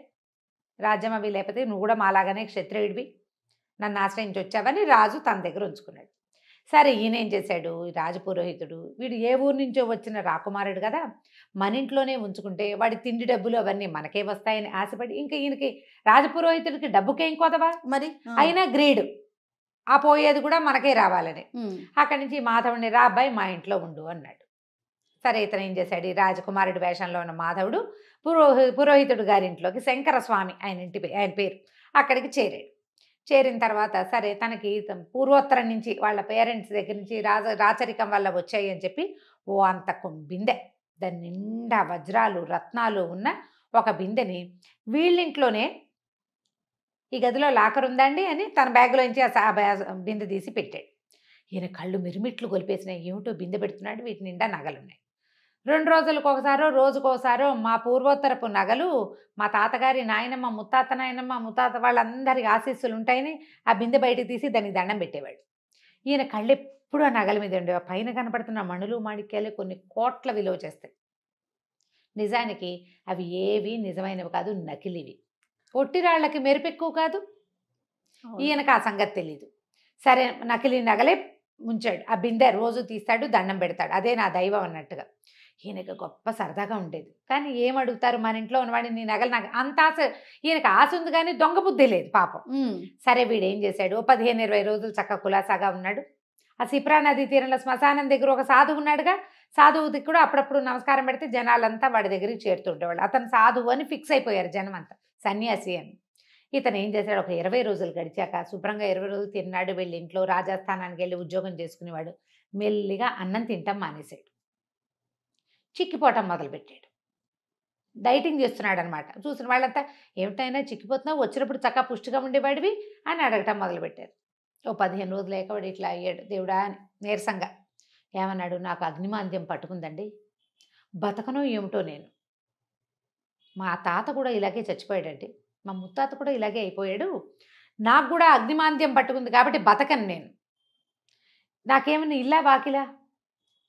B: రాజ్యం అవి లేకపోతే నువ్వు కూడా మాలాగానే క్షత్రియుడివి, నన్ను ఆశ్రయించి వచ్చావని రాజు తన దగ్గర ఉంచుకున్నాడు. సరే ఈయన ఏం చేశాడు, రాజపురోహితుడు వీడు ఏ ఊరు నుంచో వచ్చిన రాకుమారుడు కదా, మన ఇంట్లోనే ఉంచుకుంటే వాడి తిండి డబ్బులు అవన్నీ మనకే వస్తాయని ఆశపడి ఇంకా ఈయనకి రాజపురోహితుడికి డబ్బుకేం కోదవా మరి, అయినా గ్రీడు ఆ పోయేది కూడా మనకే రావాలని. అక్కడి నుంచి మాధవుడిని రా అబ్బాయి మా ఇంట్లో ఉండు అన్నాడు. సరే ఇతను ఏం చేశాడు, ఈ రాజకుమారుడి వేషంలో ఉన్న మాధవుడు పురోహితుడు గారింట్లోకి, శంకరస్వామి ఆయన పేరు, అక్కడికి చేరాడు. చేరిన తర్వాత సరే తనకి పూర్వోత్తరం నుంచి వాళ్ళ పేరెంట్స్ దగ్గర నుంచి రాచరికం వల్ల వచ్చాయి అని చెప్పి అంత బిందె, దాని నిండా వజ్రాలు రత్నాలు ఉన్న ఒక బిందెని వీళ్ళింట్లోనే, ఈ గదిలో లాకర్ ఉందండి అని తన బ్యాగ్లోంచి ఆ బిందె తీసి పెట్టాడు. ఈయన కళ్ళు మిరుమిట్లు గొలిపేసినాయి. ఏమిటో బిందె పెడుతున్నాడు, వీటి నిండా నగలున్నాయి. 2 రోజులకు ఒకసారో రోజుకోసారో మా పూర్వోత్తరపు నగలు, మా తాతగారి నాయనమ్మ, ముత్తాత నాయనమ్మ, ముత్తాత వాళ్ళందరికి ఆశీస్సులు ఉంటాయని ఆ బిందె బయటకు తీసి దానికి దండం పెట్టేవాడు. ఈయన కళ్ళు ఎప్పుడు ఆ నగల మీద ఉండేవి. పైన కనపడుతున్న మణులు మాణిక్యాలు కొన్ని కోట్ల విలువ చేస్తాయి. నిజానికి అవి ఏవి నిజమైనవి కాదు, నకిలివి. పొట్టిరాళ్లకి మెరుపెక్కువ కాదు. ఈయనకు ఆ సంగతి తెలీదు. సరే నకిలీ నగలే ఉంచాడు. ఆ బిందె రోజు తీస్తాడు, దండం పెడతాడు. అదే నా దైవం అన్నట్టుగా. ఈయనకు గొప్ప సరదాగా ఉండేది. కానీ ఏమడుగుతారు మన ఇంట్లో ఉన్నవాడిని, నీ నగలు నాకు అంత ఆశ. ఈయనకు ఆశ ఉంది కానీ దొంగ బుద్ధి లేదు పాపం. సరే వీడు ఏం చేశాడు, 15-20 రోజులు చక్కగా కులాసాగా ఉన్నాడు. ఆ సిప్రా నది తీరంలో శ్మశానం దగ్గర ఒక సాధువు ఉన్నాడుగా, సాధువుకి కూడా అప్పుడప్పుడు నమస్కారం పెడితే జనాలంతా వాడి దగ్గరికి చేరుతుండేవాళ్ళు. అతను సాధువు అని ఫిక్స్ అయిపోయారు జనం అంతా, సన్యాసి అని. ఇతను ఏం చేశాడు, ఒక 20 రోజులు గడిచాక శుభ్రంగా 20 రోజులు తిన్నాడు. వెళ్ళి ఇంట్లో రాజస్థానానికి వెళ్ళి ఉద్యోగం చేసుకునేవాడు. మెల్లిగా అన్నం తింటాం మానేశాడు, చిక్కిపోవటం మొదలుపెట్టాడు. డైటింగ్ చేస్తున్నాడు అనమాట. చూసిన వాళ్ళంతా ఏమిటైనా చిక్కిపోతున్నావు, వచ్చినప్పుడు చక్కగా పుష్టిగా ఉండేవాడివి అని అడగటం మొదలుపెట్టారు. 15 రోజులు లేక వాడు ఇట్లా అయ్యాడు. దేవుడా అని నీరసంగా ఏమన్నాడు, నాకు అగ్నిమాంద్యం పట్టుకుందండి, బతకనో ఏమిటో నేను. మా తాత కూడా ఇలాగే చచ్చిపోయాడండి, మా ముత్తాత కూడా ఇలాగే అయిపోయాడు, నాకు కూడా అగ్నిమాంద్యం పట్టుకుంది కాబట్టి బతకను నేను. నాకేమైనా ఇల్లా వాకిలా,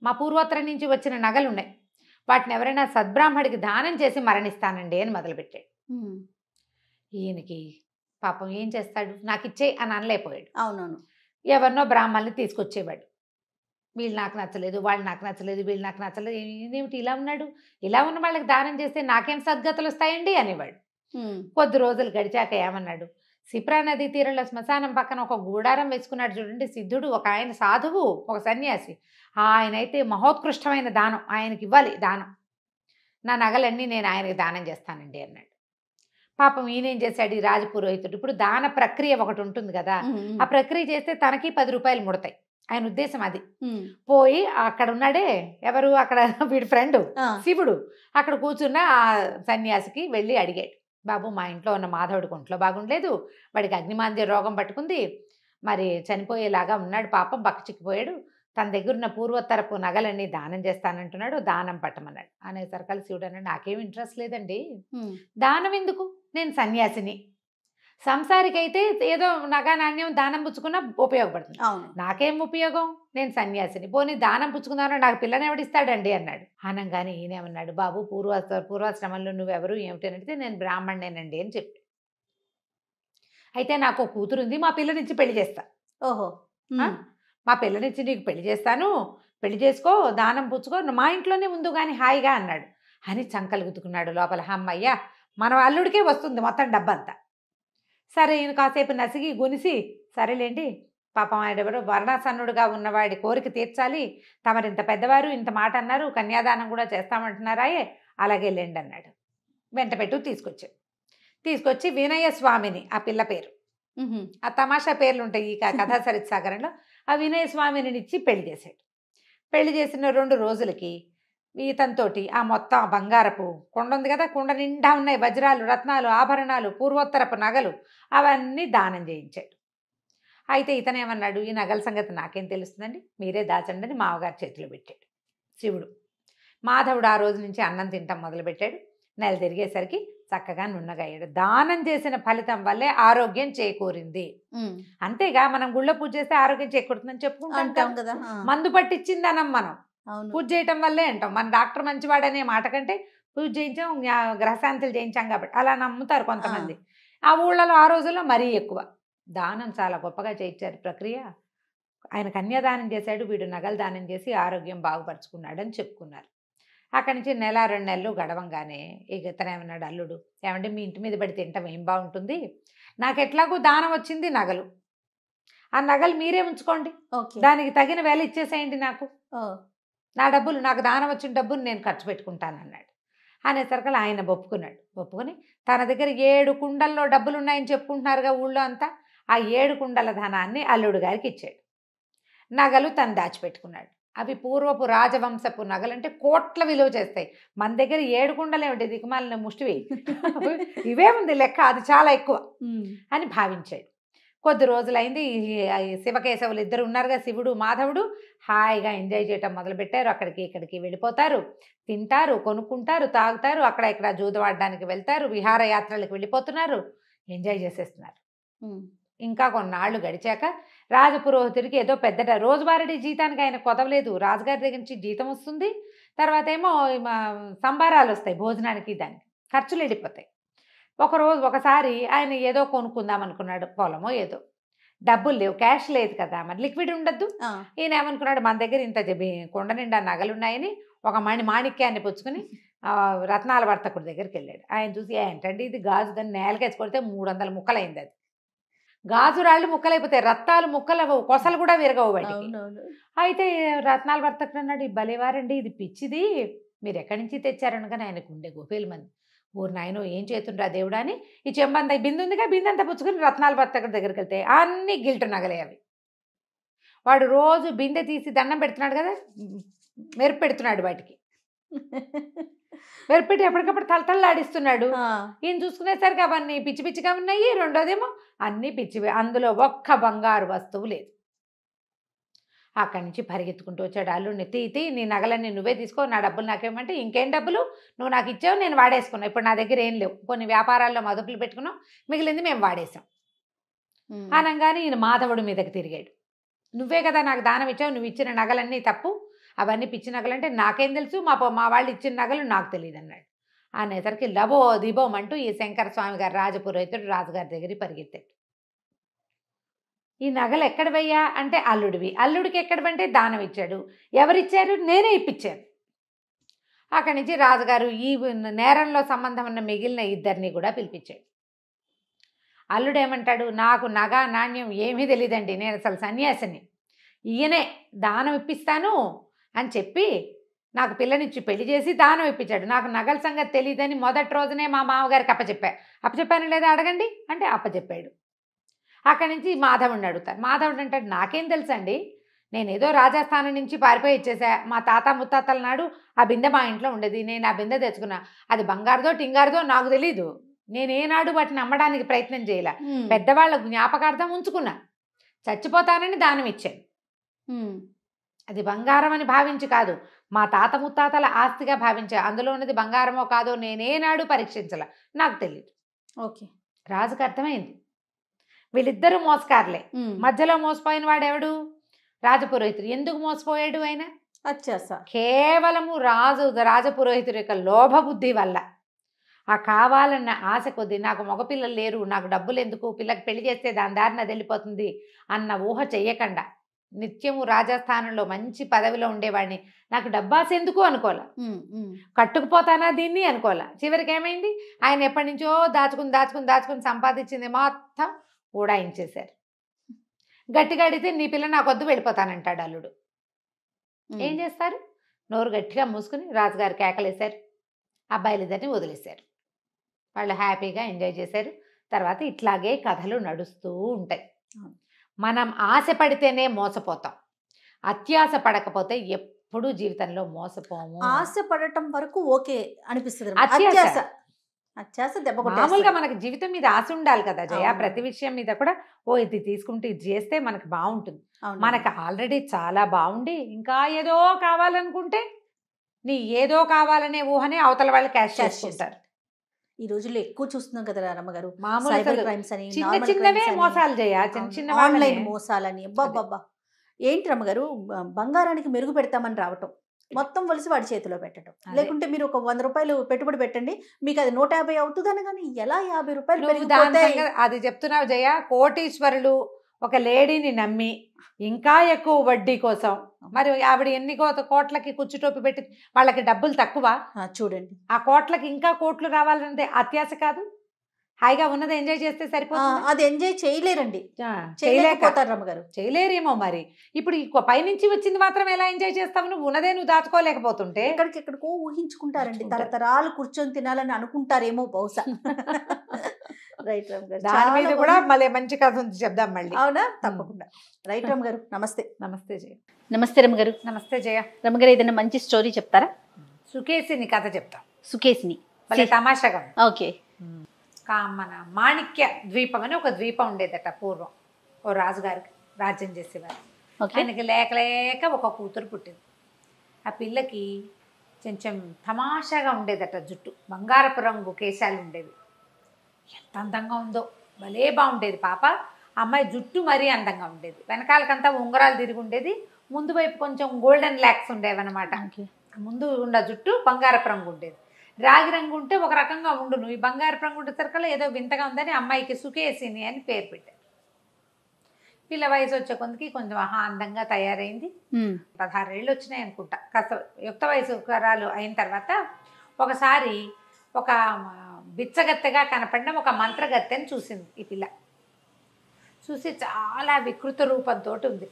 B: మా పూర్వోత్తరం నుంచి వచ్చిన నగలు ఉన్నాయి, వాటిని ఎవరైనా సద్బ్రాహ్మడికి దానం చేసి మరణిస్తానండి అని మొదలుపెట్టాడు. ఈయనకి పాపం ఏం చేస్తాడు, నాకు ఇచ్చే అని అనలేకపోయాడు.
A: అవునవును.
B: ఎవరినో బ్రాహ్మణుల్ని తీసుకొచ్చేవాడు. వీళ్ళు నాకు నచ్చలేదు, వాళ్ళు నాకు నచ్చలేదు, వీళ్ళు నాకు నచ్చలేదు, ఏమిటి ఇలా ఉన్నాడు, ఇలా ఉన్న వాళ్ళకి దానం చేస్తే నాకేం సద్గతులు వస్తాయండి అనేవాడు. కొద్ది రోజులు గడిచాక ఏమన్నాడు, సిప్రా నది తీరంలో శ్మశానం పక్కన ఒక గూడారం వేసుకున్నాడు చూడండి సిద్ధుడు, ఒక ఆయన సాధువు, ఒక సన్యాసి. ఆయన అయితే మహోత్కృష్టమైన దానం, ఆయనకి ఇవ్వాలి దానం, నా నగలన్నీ నేను ఆయనకి దానం చేస్తానండి అన్నాడు. పాపం ఈయనేం చేశాడు, ఈ రాజపురోహితుడు. ఇప్పుడు దాన ప్రక్రియ ఒకటి ఉంటుంది కదా, ఆ ప్రక్రియ చేస్తే తనకి 10 రూపాయలు ముడతాయి, ఆయన ఉద్దేశం అది. పోయి అక్కడ ఉన్నాడే ఎవరు, అక్కడ వీడి ఫ్రెండ్ శివుడు, అక్కడ కూర్చున్న ఆ సన్యాసికి వెళ్ళి అడిగాడు, బాబు మా ఇంట్లో ఉన్న మాధవుడికి ఒంట్లో బాగుండలేదు, వాడికి అగ్నిమాంద్య రోగం పట్టుకుంది, మరి చనిపోయేలాగా ఉన్నాడు, పాపం బక్క చిక్కిపోయాడు, తన దగ్గర ఉన్న పూర్వోత్తరపు నగలన్నీ దానం చేస్తానంటున్నాడు, దానం పట్టమన్నాడు. అనేసరికల్ శివుడు అన్నాడు, నాకేం ఇంట్రెస్ట్ లేదండి, దానం ఎందుకు, నేను సన్యాసిని, సంసారికైతే ఏదో నగా నాణ్యం దానం పుచ్చుకున్నా ఉపయోగపడుతుంది, నాకేం ఉపయోగం, నేను సన్యాసిని, పోనీ దానం పుచ్చుకుందామని నాకు పిల్లని ఎవడిస్తాడండి అన్నాడు. అనగానే ఈయనేమన్నాడు, బాబు పూర్వాశ్రమంలో నువ్వెవరు ఏమిటనంటే నేను బ్రాహ్మణేనండి అని చెప్పి, అయితే నాకు కూతురు ఉంది, మా పిల్లనిచ్చి పెళ్లి చేస్తా. ఓహో, మా పిల్లనిచ్చి నీకు పెళ్లి చేస్తాను, పెళ్లి చేసుకో, దానం పుచ్చుకో, మా ఇంట్లోనే ఉండు కానీ హాయిగా అన్నాడు. అని చంకలు గుద్దుకున్నాడు లోపల, అమ్మయ్య మన అల్లుడికే వస్తుంది మొత్తం డబ్బంతా. సరే ఈయన కాసేపు నసిగి గునిసి, సరేలేండి పాపం ఆయన ఎవరో వర్ణాసన్నుడుగా ఉన్నవాడి కోరిక తీర్చాలి, తమరింత పెద్దవారు ఇంత మాట అన్నారు, కన్యాదానం కూడా చేస్తామంటున్నారాయే, అలాగే లేండి అన్నాడు. వెంటపెట్టు తీసుకొచ్చి వినయ స్వామిని, ఆ పిల్ల పేరు, ఆ తమాషా పేర్లు ఉంటాయి ఈ కథా సరిత్సాగరంలో, ఆ వినయ స్వామిని ఇచ్చి పెళ్లి చేశాడు. పెళ్లి చేసిన 2 రోజులకి ఈతంతోటి ఆ మొత్తం బంగారపు కుండ ఉంది కదా, కుండ నిండా ఉన్నాయి వజ్రాలు రత్నాలు ఆభరణాలు పూర్వోత్తరపు నగలు, అవన్నీ దానం చేయించాడు. అయితే ఇతనేమన్నాడు, ఈ నగల సంగతి నాకేం తెలుస్తుందండి, మీరే దాచండి అని మామగారి చేతిలో పెట్టాడు శివుడు. మాధవుడు ఆ రోజు నుంచి అన్నం తింటాం మొదలుపెట్టాడు. నెల తిరిగేసరికి చక్కగా నున్నగయ్యాడు. దానం చేసిన ఫలితం వల్లే ఆరోగ్యం చేకూరింది. అంతేగా మనం గుళ్ళో పూజ చేస్తే ఆరోగ్యం చేకూరుతుందని చెప్పుకుంటాం కదా, మందు పట్టించిందనం మనం పూజ చేయటం వల్లే అంటాం. మన డాక్టర్ మంచివాడనే మాట కంటే పూజ చేయించాం, గ్రహశాంతులు చేయించాం కాబట్టి అలా నమ్ముతారు కొంతమంది. ఆ ఊళ్ళలో ఆ రోజుల్లో మరీ ఎక్కువ దానం చాలా గొప్పగా చేయించారు ప్రక్రియ. ఆయన కన్యాదానం చేశాడు, వీడు నగలు దానం చేసి ఆరోగ్యం బాగుపరుచుకున్నాడని చెప్పుకున్నారు. అక్కడి నుంచి 1-2 నెలలు గడవంగానే ఇక ఇతనేమన్నాడు అల్లుడు, ఏమంటే మీ ఇంటి మీద పడి తింటాం ఏం బాగుంటుంది, నాకు ఎట్లాగో దానం వచ్చింది నగలు, ఆ నగలు మీరే ఉంచుకోండి, దానికి తగిన వేల ఇచ్చేసేయండి, నాకు నా డబ్బులు, నాకు దానం వచ్చిన డబ్బులు నేను ఖర్చు పెట్టుకుంటాను అన్నాడు. అనేసరికి ఆయన ఒప్పుకుని తన దగ్గర 7 కుండల్లో డబ్బులు ఉన్నాయని చెప్పుకుంటున్నారుగా ఊళ్ళో అంతా, ఆ 7 కుండల ధనాన్ని అల్లుడు గారికి ఇచ్చాడు. నగలు తను దాచిపెట్టుకున్నాడు. అవి పూర్వపు రాజవంశపు నగలు, అంటే కోట్ల విలువ చేస్తాయి. మన దగ్గర 7 కుండలే ఉంటాయి, దిక్కుమాలిన ముష్టివి, ఇవే ఉంది లెక్క, అది చాలా ఎక్కువ అని భావించాడు. కొద్ది రోజులైంది, శివకేశవులు ఇద్దరు ఉన్నారుగా, శివుడు మాధవుడు, హాయిగా ఎంజాయ్ చేయటం మొదలుపెట్టారు. అక్కడికి ఇక్కడికి వెళ్ళిపోతారు, తింటారు, కొనుక్కుంటారు, తాగుతారు, అక్కడ ఇక్కడ జూదవాడడానికి వెళ్తారు, విహారయాత్రలకు వెళ్ళిపోతున్నారు, ఎంజాయ్ చేసేస్తున్నారు. ఇంకా కొన్నాళ్ళు గడిచాక రాజపురోహితుడికి ఏదో పెద్దట రోజువారీ జీతానికి ఆయన కొదవలేదు. రాజుగారి దగ్గర నుంచి జీతం వస్తుంది, తర్వాత ఏమో సంబారాలు వస్తాయి, భోజనానికి దానికి ఖర్చులు వెళ్ళిపోతాయి. ఒకసారి ఆయన ఏదో కొనుక్కుందాం అనుకున్నాడు, పొలమో ఏదో, డబ్బులు లేవు, క్యాష్ లేదు కదా, మరి లిక్విడ్ ఉండద్దు. ఈయన ఏమనుకున్నాడు, మన దగ్గర ఇంత కొండ నిండా నగలున్నాయని ఒక మాణిక్యాన్ని పుచ్చుకుని రత్నాల వర్తకుడి దగ్గరికి వెళ్ళాడు. ఆయన చూసి, ఏంటండి ఇది గాజు, దాన్ని నేలకేసి కొడితే 300 ముక్కలైంది. అది గాజు రాళ్ళు ముక్కలైపోతాయి, రత్నాలు ముక్కలు కొసలు కూడా విరగవు వాటికి. అయితే రత్నాల వర్తకుడు అన్నాడు, ఈ భలేవారండి, ఇది పిచ్చిది, మీరు ఎక్కడి నుంచి తెచ్చారనగానే ఆయనకు ఉండే గోపేలు మంది, ఊరు నాయనో ఏం చేతుండ్రా దేవుడా అని ఈ చెంబంత బిందు ఉందిగా, బిందంతా పుచ్చుకుని రత్నాల వర్తకుడి దగ్గరికి వెళ్తే అన్ని గిల్టు నగలే అవి. వాడు రోజు బిందె తీసి దండం పెడుతున్నాడు కదా, మెరుపు పెడుతున్నాడు వాటికి, మెరుపెట్టి ఎప్పటికప్పుడు తలతల్లాడిస్తున్నాడు. ఈయన చూసుకునేసరికి అవన్నీ పిచ్చి పిచ్చిగా ఉన్నాయి. రెండోదేమో అన్నీ పిచ్చివే, అందులో ఒక్క బంగారు వస్తువు లేదు. అక్కడి నుంచి పరిగెత్తుకుంటూ వచ్చాడు. అల్లుడిని, తీ నీ నగలన్నీ నువ్వే తీసుకో, నా డబ్బులు నాకేమంటే, ఇంకేం డబ్బులు, నువ్వు నాకు ఇచ్చావు, నేను వాడేసుకున్నావు, ఇప్పుడు నా దగ్గర ఏం లేవు, కొన్ని వ్యాపారాల్లో మదుపులు పెట్టుకున్నాం, మిగిలింది మేము వాడేసాం అనగానే ఈయన మాధవుడి మీదకి తిరిగాడు. నువ్వే కదా నాకు దానం ఇచ్చావు, నువ్వు ఇచ్చిన నగలన్నీ తప్పు, అవన్నీ పిచ్చి నగలంటే నాకేం తెలుసు, మా వాళ్ళు ఇచ్చిన నగలు నాకు తెలియదు అన్నాడు. అనేసరికి లబో దిబోమంటూ ఈ శంకర స్వామి గారు రాజపురోహితుడు రాజుగారి దగ్గరికి పరిగెత్తాడు. ఈ నగలు ఎక్కడవయ్యా అంటే అల్లుడివి, అల్లుడికి ఎక్కడవంటే దానం ఇచ్చాడు, ఎవరిచ్చారు, నేనే ఇప్పించాను. అక్కడి నుంచి రాజుగారు ఈ నేరంలో సంబంధం ఉన్న మిగిలిన ఇద్దరిని కూడా పిలిపించాడు. అల్లుడు ఏమంటాడు, నాకు నగ నాణ్యం ఏమీ తెలియదండి, నేను అసలు సన్యాసిని, ఈయనే దానం ఇప్పిస్తాను అని చెప్పి నాకు పిల్లనిచ్చి పెళ్లి చేసి దానం ఇప్పించాడు. నాకు నగల సంగతి తెలియదని మొదటి రోజునే మా మామగారికి అప్పచెప్పాను లేదా అడగండి అంటే అప్పచెప్పాడు. అక్కడి నుంచి మాధవుడిని అడుగుతారు. మాధవుడు అంటాడు, నాకేం తెలుసండి, నేనేదో రాజస్థానం నుంచి పారిపోయి ఇచ్చేసా, మా తాత ముత్తాతల నాడు ఆ బిందె మా ఇంట్లో ఉండేది, నేను ఆ బిందె తెచ్చుకున్నా, అది బంగారుదో టింగారుదో నాకు తెలీదు, నేనేనాడు వాటిని అమ్మడానికి ప్రయత్నం చేయలే, పెద్దవాళ్ళ జ్ఞాపకార్థం ఉంచుకున్నా, చచ్చిపోతానని దానం ఇచ్చాను, అది బంగారం అని భావించి కాదు, మా తాత ముత్తాతల ఆస్తిగా భావించా, అందులో ఉన్నది బంగారమో కాదో నేనేనాడు పరీక్షించాల, నాకు తెలియదు.
A: ఓకే,
B: రాజుకు అర్థమైంది వీళ్ళిద్దరూ మోసకారులే. మధ్యలో మోసపోయిన వాడెవడు, రాజపురోహితుడు. ఎందుకు మోసపోయాడు ఆయన, కేవలము రాజపురోహితుడి యొక్క లోభబుద్ధి వల్ల, ఆ కావాలన్న ఆశ కొద్దీ, నాకు మగపిల్లలు లేరు, నాకు డబ్బులు ఎందుకు, పిల్లకి పెళ్లి చేస్తే దాని దారిన అది వెళ్ళిపోతుంది అన్న ఊహ చెయ్యకుండా, నిత్యము రాజస్థానంలో మంచి పదవిలో ఉండేవాడిని, నాకు డబ్బాస్ ఎందుకు అనుకోలే, కట్టుకుపోతానా దీన్ని అనుకోలే. చివరికి ఏమైంది, ఆయన ఎప్పటి నుంచో దాచుకుని సంపాదించింది మొత్తం ఊడాయించేశారు. గట్టిగా అడిగితే నీ పిల్ల నాకు వద్దు వెళ్ళిపోతానంటాడు అల్లుడు. ఏం చేస్తారు, నోరు గట్టిగా మూసుకుని రాజుగారు కేకలేశారు, అబ్బాయిలిద్దరిని వదిలేశారు. వాళ్ళు హ్యాపీగా ఎంజాయ్ చేశారు. తర్వాత ఇట్లాగే కథలు నడుస్తూ ఉంటాయి. మనం ఆశ పడితేనే మోసపోతాం, అత్యాశ పడకపోతే ఎప్పుడూ జీవితంలో మోసపోము.
A: ఆశ పడటం వరకు ఓకే అనిపిస్తుంది, అత్యాశ దెబ్బ
B: మామూలుగా మనకి జీవితం మీద ఆశ ఉండాలి కదా జయ, ప్రతి విషయం మీద కూడా ఇది తీసుకుంటే ఇది చేస్తే మనకు బాగుంటుంది. మనకు ఆల్రెడీ చాలా బాగుండి ఇంకా ఏదో కావాలనుకుంటే నీ ఏదో కావాలనే ఊహనే అవతల వాళ్ళు క్యాష్ చేసుకుంటారు.
A: ఈ రోజుల్లో ఎక్కువ చూస్తున్నాం కదా రమ్మగారు,
B: మామూలు
A: క్రైమ్స్ అని,
B: చిన్నవే మోసాలు చేయ, చిన్న
A: ఆన్లైన్ మోసాలని. అబ్బబ్బబ్బా, ఏంటి రమ్మగారు, బంగారానికి మెరుగు పెడతామని రావటం, మొత్తం వలిసి వాడి చేతిలో పెట్టడం, లేకుంటే మీరు ఒక 100 రూపాయలు పెట్టుబడి పెట్టండి మీకు అది 150 అవుతుందని, కానీ ఎలా 50 రూపాయలు
B: అది చెప్తున్నావు జయ. కోటీశ్వరులు ఒక లేడీని నమ్మి ఇంకా ఎక్కువ వడ్డీ కోసం, మరి ఆవిడ ఎన్ని కోట్లకి కుచ్చుటోపి పెట్టి వాళ్ళకి డబ్బులు తక్కువ,
A: చూడండి,
B: ఆ కోట్లకి ఇంకా కోట్లు రావాలంటే అత్యాశ కాదు, హాయిగా ఉన్నది ఎంజాయ్ చేస్తే సరిపోతుంది.
A: అది ఎంజాయ్ చేయలేరండి,
B: చేయలేక
A: చేయలేకపోతారు రమ్మగారు.
B: చేయలేరేమో మరి. ఇప్పుడు ఈ పైనుంచి వచ్చింది మాత్రం ఎలా ఎంజాయ్ చేస్తావు? నువ్వు ఉన్నదే నువ్వు దాచుకోలేకపోతుంటే.
A: ఎక్కడికెక్కడికో ఊహించుకుంటారండి, తరతరాలు కూర్చొని తినాలని అనుకుంటారేమో బహుశా. రైట్ రమ్మగారు,
B: దాని మీద కూడా మళ్ళీ మంచి కథ ఉంది, చెప్దాం మళ్ళీ.
A: అవునా, తప్పకుండా. రైట్ రమ్మగారు, నమస్తే.
B: నమస్తే జయ.
A: నమస్తే రమ్మగారు.
B: నమస్తే జయ.
A: రమ్మగారు, ఏదైనా మంచి స్టోరీ చెప్తారా?
B: సుకేసిని కథ చెప్తాం.
A: సుకేసిని
B: మళ్ళీ తమాషాగా.
A: ఓకే.
B: మన మాణిక్య ద్వీపం అని ఒక ద్వీపం ఉండేదట పూర్వం. ఓ రాజుగారికి రాజ్యం చేసేవారు. ఆయనకి లేక లేక ఒక కూతురు పుట్టింది. ఆ పిల్లకి కొంచెం తమాషాగా ఉండేదట జుట్టు, బంగారపు రంగు కేశాలు ఉండేవి. ఎంత అందంగా ఉందో, భలే బాగుండేది పాప. అమ్మాయి జుట్టు మరీ అందంగా ఉండేది, వెనకాలకంతా ఉంగరాలు తిరిగి ఉండేది, ముందు వైపు కొంచెం గోల్డెన్ ల్యాక్స్ ఉండేవన్నమాట. ముందు ఉన్న జుట్టు బంగారపు రంగు ఉండేది. రాగి రంగు ఉంటే ఒక రకంగా ఉండును, ఈ బంగారపు రంగు ఉండేసరికల్లా ఏదో వింతగా ఉందని అమ్మాయికి సుకేసిని అని పేరు పెట్టారు. పిల్ల వయసు వచ్చే కొందికి కొంచెం అందంగా తయారైంది. 16 ఏళ్ళు వచ్చినాయి అనుకుంటా. కాస్త యుక్త వయసు కరాలు అయిన తర్వాత ఒకసారి ఒక బిచ్చగత్తెగా కనపడిన ఒక మంత్రగత్తెని చూసింది ఈ పిల్ల. చూసి చాలా వికృత రూపంతో ఉంది.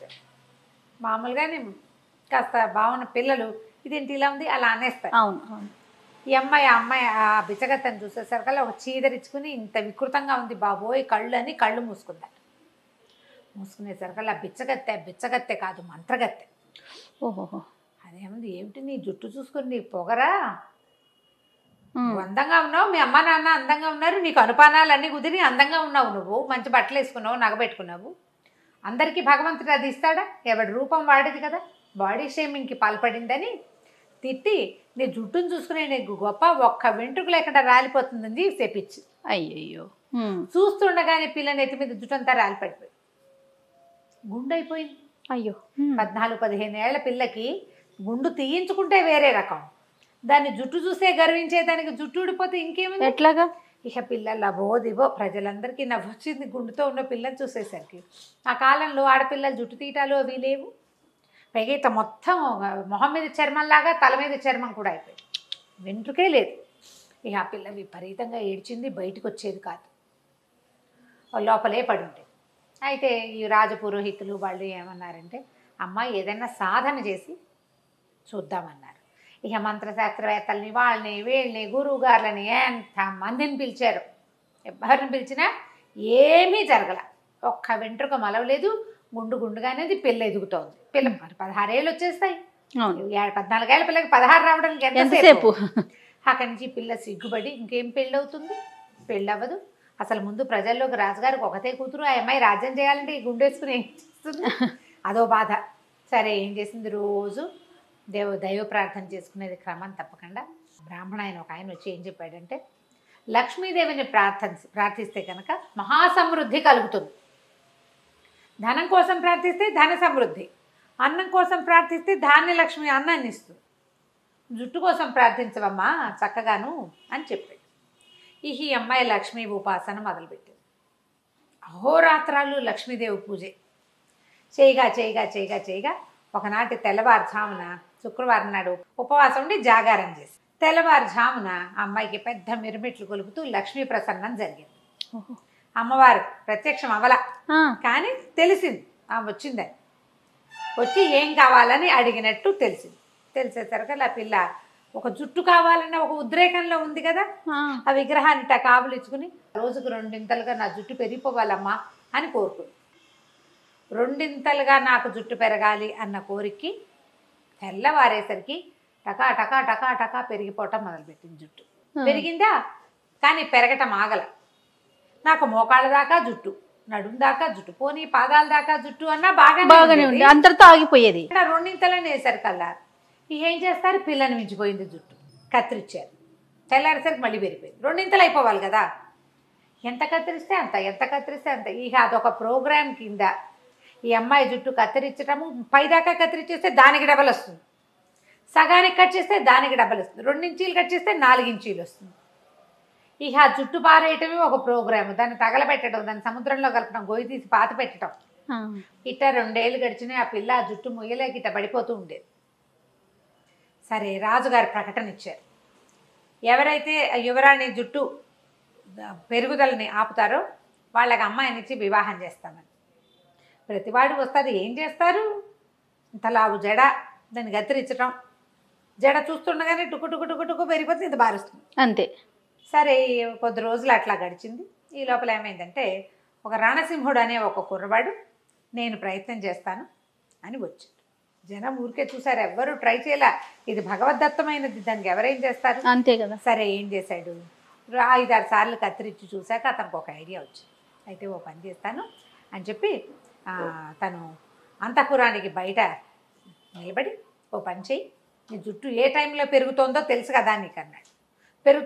B: మామూలుగానే కాస్త భావన పిల్లలు ఇదేంటి ఇలా ఉంది అలా అనేస్తారు.
A: అవును.
B: ఈ అమ్మాయి ఆ బిచ్చగత్తెని చూసేసరికల్లా ఒక చీదరించుకుని ఇంత వికృతంగా ఉంది బాబోయ్ కళ్ళు అని కళ్ళు మూసుకుందా. మూసుకునేసరికల్లా బిచ్చగత్తె కాదు, మంత్రగత్తె.
A: ఓహో.
B: అదేముంది, ఏమిటి నీ జుట్టు చూసుకుని నీ పొగరా, అందంగా ఉన్నావు, మీ అమ్మ నాన్న అందంగా ఉన్నారు, నీకు అనుపానాలన్నీ కుదిరి అందంగా ఉన్నావు, నువ్వు మంచి బట్టలు వేసుకున్నావు, నగబెట్టుకున్నావు, అందరికీ భగవంతుడు అది ఇస్తాడా? ఎవడి రూపం వాడిది కదా. బాడీ షేమింగ్కి పాల్పడిందని తిట్టి నీ జుట్టును చూసుకునే నీకు గొప్ప, ఒక్క వెంట్రుకు లేకుండా రాలిపోతుందని చెప్పించి.
A: అయ్యయ్యో.
B: చూస్తుండగానే పిల్ల నెత్తి మీద జుట్టంతా రాలిపడిపోయి గుండు అయిపోయింది.
A: అయ్యో.
B: 14-15 ఏళ్ల పిల్లకి గుండు తీయించుకుంటే వేరే రకం, దాన్ని జుట్టు చూసే గర్వించేదానికి జుట్టు ఊడిపోతే ఇంకేముంది?
A: ఎట్లాగా?
B: ఇక పిల్లలు అబోదివో ప్రజలందరికీ నవ్వొచ్చింది గుండుతో ఉన్న పిల్లని చూసేసరికి. ఆ కాలంలో ఆడపిల్లలు జుట్టు తీయటాలు అవి లేవు. పైగా ఇట్లా మొత్తం మొహం మీద చర్మంలాగా తల మీద చర్మం కూడా అయిపోయింది, వెంట్రుకే లేదు. ఇక ఆ పిల్ల విపరీతంగా ఏడ్చింది, బయటకు వచ్చేది కాదు, లోపలే పడి ఉండేది. అయితే ఈ రాజపురోహితులు వాళ్ళు ఏమన్నారంటే, అమ్మాయి ఏదైనా సాధన చేసి చూద్దామన్నారు. ఇక మంత్రశాస్త్రవేత్తల్ని వాళ్ళని వీళ్ళని గురువు గారులని ఎంతమందిని పిలిచారు. ఎవరిని పిలిచినా ఏమీ జరగల, ఒక్క వెంట్రుక మలవలేదు, గుండుగానేది పిల్ల ఎదుగుతోంది. పిల్ల 16 ఏళ్ళు వచ్చేస్తాయి, 14 ఏళ్ళ పిల్లకి 16 రావడానికి ఎంతసేపు? అక్కడి నుంచి పిల్ల సిగ్గుపడి ఇంకేం పెళ్ళవుతుంది, పెళ్ళవ్వదు. అసలు ముందు ప్రజల్లోకి రాజుగారికి ఒకతే కూతురు, ఆ అమ్మాయి రాజ్యం చేయాలంటే ఈ గుండెసుకుని ఏం చేస్తుంది, అదో బాధ. సరే ఏం చేసింది, రోజు దైవ ప్రార్థన చేసుకునేది క్రమం తప్పకుండా. బ్రాహ్మణ ఆయన ఒక ఆయన వచ్చి ఏం చెప్పాడంటే, లక్ష్మీదేవిని ప్రార్థిస్తే కనుక మహాసమృద్ధి కలుగుతుంది. ధనం కోసం ప్రార్థిస్తే ధన సమృద్ధి, అన్నం కోసం ప్రార్థిస్తే ధాన్యలక్ష్మి అన్నాన్ని ఇస్తుంది, జుట్టు కోసం ప్రార్థించవమ్మా చక్కగాను అని చెప్పాడు. ఈ అమ్మాయి లక్ష్మీ ఉపాసన మొదలుపెట్టింది. అహోరాత్రాలు లక్ష్మీదేవి పూజే చేయగా ఒకనాటి తెల్లవారుజామున, శుక్రవారం నాడు ఉపవాసం ఉండి జాగారం చేసి, తెల్లవారుజామున అమ్మాయికి పెద్ద మిరుమిట్లు కొలుపుతూ లక్ష్మీ ప్రసన్నం జరిగింది. అమ్మవారు ప్రత్యక్షం అవల, కానీ తెలిసింది వచ్చిందని. వచ్చి ఏం కావాలని అడిగినట్టు తెలిసింది. తెలిసేసరికి ఆ పిల్ల ఒక జుట్టు కావాలన్న ఒక ఉద్రేకంలో ఉంది కదా, ఆ విగ్రహాన్ని కావులు ఇచ్చుకుని రోజుకు 2 నా జుట్టు పెరిగిపోవాలమ్మా అని కోరుకుంది. 2 నాకు జుట్టు పెరగాలి అన్న కోరికకి తెల్లవారేసరికి టకా టకా టకా టకా పెరిగిపోవటం మొదలుపెట్టింది. జుట్టు పెరిగిందా, కానీ పెరగటం ఆగల. నాకు మోకాళ్ళ దాకా జుట్టు, నడుం దాకా జుట్టు, పోనీ పాదాల దాకా జుట్టు అన్నా బాగానే ఉంది,
A: అంతటితో ఆగిపోయేది.
B: 2 వేసరికల్లా ఏం చేస్తారు, పిల్లని మించిపోయింది జుట్టు, కత్తిరించారు. తెల్లారేసరికి మళ్ళీ పెరిగిపోయింది. 2 అయిపోవాలి కదా, ఎంత కత్తిరిస్తే అంత. ఇక అదొక ప్రోగ్రామ్ కింద ఈ అమ్మాయి జుట్టు కత్తిరించటము, పైదాకా కత్తిరించేస్తే దానికి డబల్ వస్తుంది, సగానికి కట్ చేస్తే దానికి డబల్ వస్తుంది, 2 ఇంచీలు కట్ చేస్తే 4 ఇంచీలు వస్తుంది. ఇక ఆ జుట్టు పారేయటమే ఒక ప్రోగ్రాము, దాన్ని తగలబెట్టడం, దాన్ని సముద్రంలో కలపడం, గొయ్యి తీసి పాత పెట్టడం. ఇట్ట 2 ఏళ్ళు గడిచినాయి. ఆ పిల్ల ఆ జుట్టు ముయ్యలేక ఇట్ట పడిపోతూ ఉండేది. సరే రాజుగారు ప్రకటన ఇచ్చారు, ఎవరైతే యువరాణి జుట్టు పెరుగుదలని ఆపుతారో వాళ్ళకి అమ్మాయినిచ్చి వివాహం చేస్తామని. ప్రతివాడు వస్తారు, ఏం చేస్తారు, ఇంతలావు జడ, దాన్ని కత్తిరించడం, జడ చూస్తుండగానే టుకు టుకు టుకు టుకు పెరిగిపోతుంది, ఇంత బారుస్తుంది
A: అంతే.
B: సరే కొద్ది రోజులు అట్లా గడిచింది. ఈ లోపల ఏమైందంటే ఒక రణసింహుడు అనే ఒక కుర్రవాడు నేను ప్రయత్నం చేస్తాను అని వచ్చాడు. జనం ఊరికే చూసారు, ఎవ్వరూ ట్రై చేయలే, ఇది భగవద్దత్తమైనది, దానికి ఎవరేం చేస్తారు,
A: అంతే కదా.
B: సరే ఏం చేశాడు, 5-6 సార్లు కత్తిరించి చూశాక అతనికి ఒక ఐడియా వచ్చింది. అయితే ఓ పని చేస్తాను అని చెప్పి తను అంతఃపురానికి బయట నిలబడి ఓ పని చేయి, నీ జుట్టు ఏ టైంలో పెరుగుతోందో తెలుసు కదా నీకు అన్నాడు.